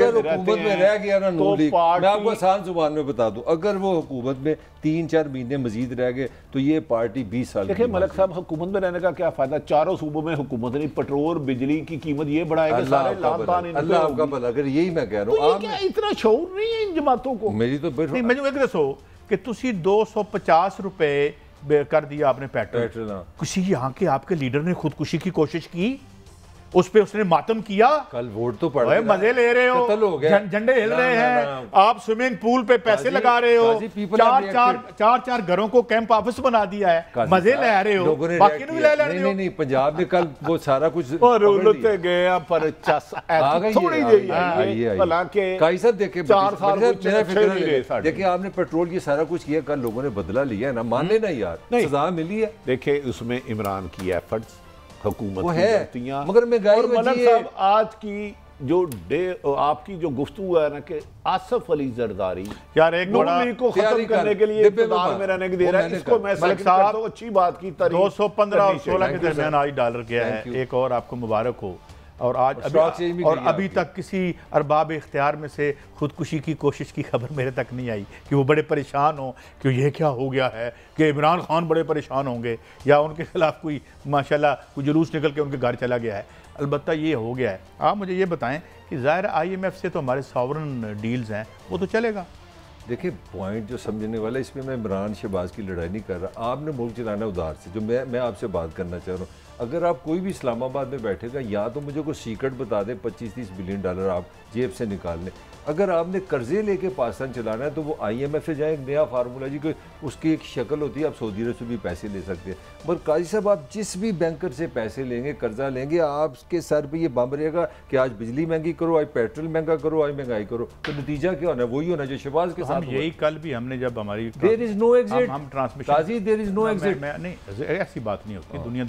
में रह गया ना नून लीग, मैं आपको आसान जुबान में बता दूं, अगर वो हुकूमत में 3-4 महीने मजीद रह गए तो ये पार्टी 20 साल। देखिए मलिक साहब, हुकूमत में रहने का क्या फायदा? चारों सूबों में हुकूमत नहीं, पेट्रोल बिजली की कीमत ये बढ़ाएगी, सारे लाभ। अल्लाह आपका भला करे, यही मैं कह रहा हूँ। क्या इतना शऊर नहीं है इन जमातों को? मेरी तो नहीं, मैं एक दसो कि तुसी 250 रुपए कर दिया आपने पेट्रोल, किसी यहाँ के आपके लीडर ने खुदकुशी की कोशिश की, उस पे उसने मातम किया। कल वोट तो पड़ गया, मजे ले रहे हो, झंडे हिल रहे हैं, आप स्विमिंग पूल पे पैसे लगा रहे हो, चार घरों को कैंप ऑफिस बना दिया है, मजे ले रहे हो, बाकी भी ले रहे हो। नहीं, पंजाब में कल वो सारा कुछ गया पर थोड़ी देखिए आपने पेट्रोल ये सारा कुछ किया, कल लोगों ने बदला लिया है ना, मान लेना यार, सजा मिली है। देखिए उसमें इमरान की एफर्ट्स, हुकूमत की है, मगर महंगाई मलिक साहब आज की जो आपकी जो गुफ्तगू है ना कि आसिफ अली जरदारी यार एक बड़ा को खत्म करने के लिए इक़्तिदार में रहने की दे रहा है, इसको मैं साहब अच्छी बात की। 215 और 16 के दरमियान आज डॉलर गया है, एक और आपको मुबारक हो। और आज अभी तक किसी अरबाब इख्तियार में से खुदकुशी की कोशिश की खबर मेरे तक नहीं आई कि वो बड़े परेशान हो कि ये क्या हो गया है, कि इमरान खान बड़े परेशान होंगे या उनके खिलाफ कोई माशाल्लाह कोई जुलूस निकल के उनके घर चला गया है। अलबत्ता ये हो गया है। आप मुझे ये बताएं कि ज़ाहिर IMF से तो हमारे सॉवरन डील्स हैं, वो तो चलेगा। देखिए पॉइंट जो समझने वाला, इसमें मैं इमरान शहबाज की लड़ाई नहीं कर रहा, आपने मुल्क चलाना उधार से। जो मैं आपसे बात करना चाह रहा हूँ, अगर आप कोई भी इस्लामाबाद में बैठेगा, या तो मुझे कोई सीक्रेट बता दें 25-30 बिलियन डॉलर आप जेब से निकाल लें। अगर आपने कर्जे लेके पाकिस्तान चलाना है तो वो IMF से जाए, एक नया फार्मूला जी कोई उसकी एक शक्ल होती है, आप सऊदी अरब से भी पैसे ले सकते हैं। पर काजी साहब आप जिस भी बैंकर से पैसे लेंगे, कर्जा लेंगे, आपके सर पे ये बम रहेगा कि आज बिजली महंगी करो, आज पेट्रोल महंगा करो, आज महंगाई करो, तो नतीजा क्या होना है? वही होना जो शहबाज के साथ। यही कल भी हमने जब हमारी देयर इज नो एग्जिट, हम ट्रांसमिशन काजी देयर इज नो एग्जिट नहीं, ऐसी बात नहीं होती। दुनिया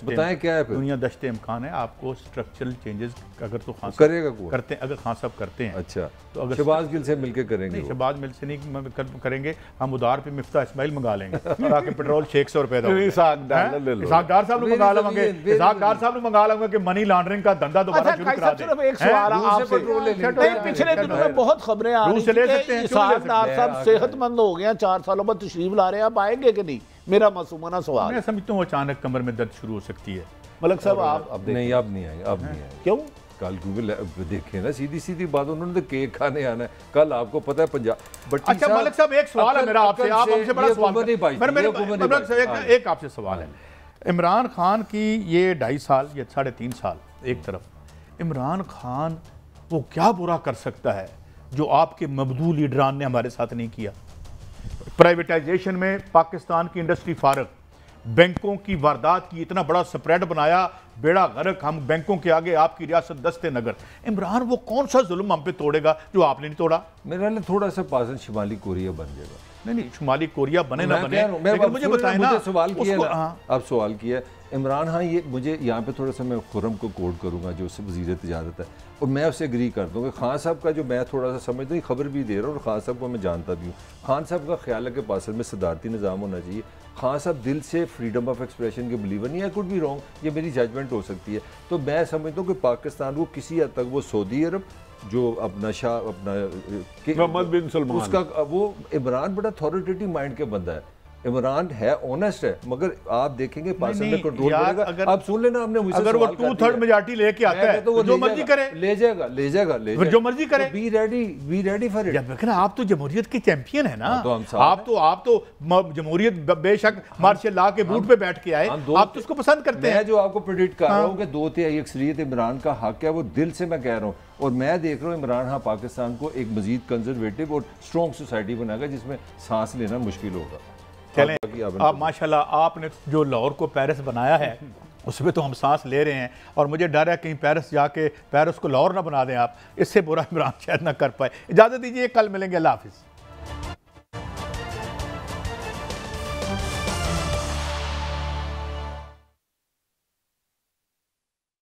बताएं क्या है, दुनिया दश्ते इम्कान है। आपको स्ट्रक्चरल चेंजेस अगर तो खान करेगा करते हैं, अगर खान साहब करते हैं, अच्छा तो अगर शहबाज गिल से मिलकर करेंगे, शहबाज मिल से नहीं करेंगे, हम उधार पे मिफ्ता इस्माइल मंगा लेंगे ताकि पेट्रोल 600 रुपए का। इसहाकदार साहब ने मंगा लेंगे, इसहाकदार साहब ने मंगा लेंगे कि मनी लॉन्ड्रिंग का धंधा दोबारा शुरू करा दें। एक सवाल आपसे, पिछले दिनों में बहुत खबरें आ रही हैं, इसहाकदार साहब सेहतमंद हो गए, 4 सालों बाद तशरीफ ला रहे हैं, आप आएंगे कि नहीं? मेरा मासूमाना सवाल। मैं समझता हूँ अचानक कमर में दर्द शुरू हो सकती है। मलिक साहब आप अब नहीं, अब नहीं आएंगे, अब नहीं आएंगे। क्यों? कल क्योंकि देखें ना, सीधी बात, उन्होंने तो केक खाने आना है। कल आपको पता है पंजाब। अच्छा मलिक साहब एक सवाल है मेरा आपसे, आप हमसे बड़ा सवाल, एक आपसे सवाल है। इमरान खान की ये 2.5 साल या 3.5 साल, एक तरफ इमरान खान वो क्या बुरा कर सकता है जो आपके मबदू लीडरान ने हमारे साथ नहीं किया? प्राइवेटाइजेशन में पाकिस्तान की इंडस्ट्री फारग, बैंकों की वारदात की इतना बड़ा स्प्रेड बनाया, बेड़ा गर्क, हम बैंकों के आगे आपकी रियासत दस्ते नगर। इमरान वो कौन सा जुल्म हम पे तोड़ेगा जो आपने नहीं तोड़ा? मेरे लिए थोड़ा सा पाकिस्तान शुमाली कोरिया बन जाएगा। नहीं, शुमाली कोरिया बने ना बने, लेकिन मुझे बताएं ना, सवाल किया अब सवाल किया इमरान। हाँ, ये मुझे यहाँ पे थोड़ा सा मैं खुर्रम को कोट करूँगा जो उससे वज़ीर तिजारत है, और मैं उससे एग्री करता हूँ कि खान साहब का जो मैं थोड़ा सा समझता हूँ, खबर भी दे रहा हूँ और खान साहब को मैं जानता भी हूँ। खान साहब का ख्याल है कि पाकिस्तान में सदारती निज़ाम होना चाहिए। खान साहब दिल से फ्रीडम ऑफ एक्सप्रेशन के बिलीवर नहीं है, कुड बी रॉन्ग, ये मेरी जजमेंट हो सकती है। तो मैं समझता हूँ कि पाकिस्तान को किसी हद तक वो सऊदी अरब जो अपना शाह अपना मोहम्मद बिन सलमान, उसका वो इमरान बड़ा अथॉरिटेटिव माइंड के बंदा है। इमरान है ऑनेस्ट है, मगर आप देखेंगे पाकिस्तान में कंट्रोल करेगा। आप सुन लेना, हमने मुझे अगर वो 2/3 मेजॉरिटी लेके आता है तो जो मर्जी करे, ले जाएगा जो मर्जी करे। Be ready for it. आप तो जमहूरियत के चैंपियन है ना, आप तो जमहूरियत बेशक मार्शल लॉ के बूट पे बैठ के आए, आप तो उसको पसंद करते हैं। जो आपको प्रेडिक्ट कर रहा हूँ कि 2/3 अक्सरियत इमरान का हक है, वो दिल से मैं कह रहा हूँ। और मैं देख रहा हूँ इमरान खान पाकिस्तान को एक मजीद कंजर्वेटिव और स्ट्रॉन्ग सोसाइटी बनाएगा जिसमें सांस लेना मुश्किल होगा। चलें, आप माशाल्लाह आपने जो लाहौर को पेरिस बनाया है उसमें तो हम सांस ले रहे हैं, और मुझे डर है कहीं पेरिस जाके पेरिस को लाहौर ना बना दें आप, इससे बुरा इमरान शायद ना कर पाए। इजाज़त दीजिए, कल मिलेंगे, अल्लाह हाफिज़।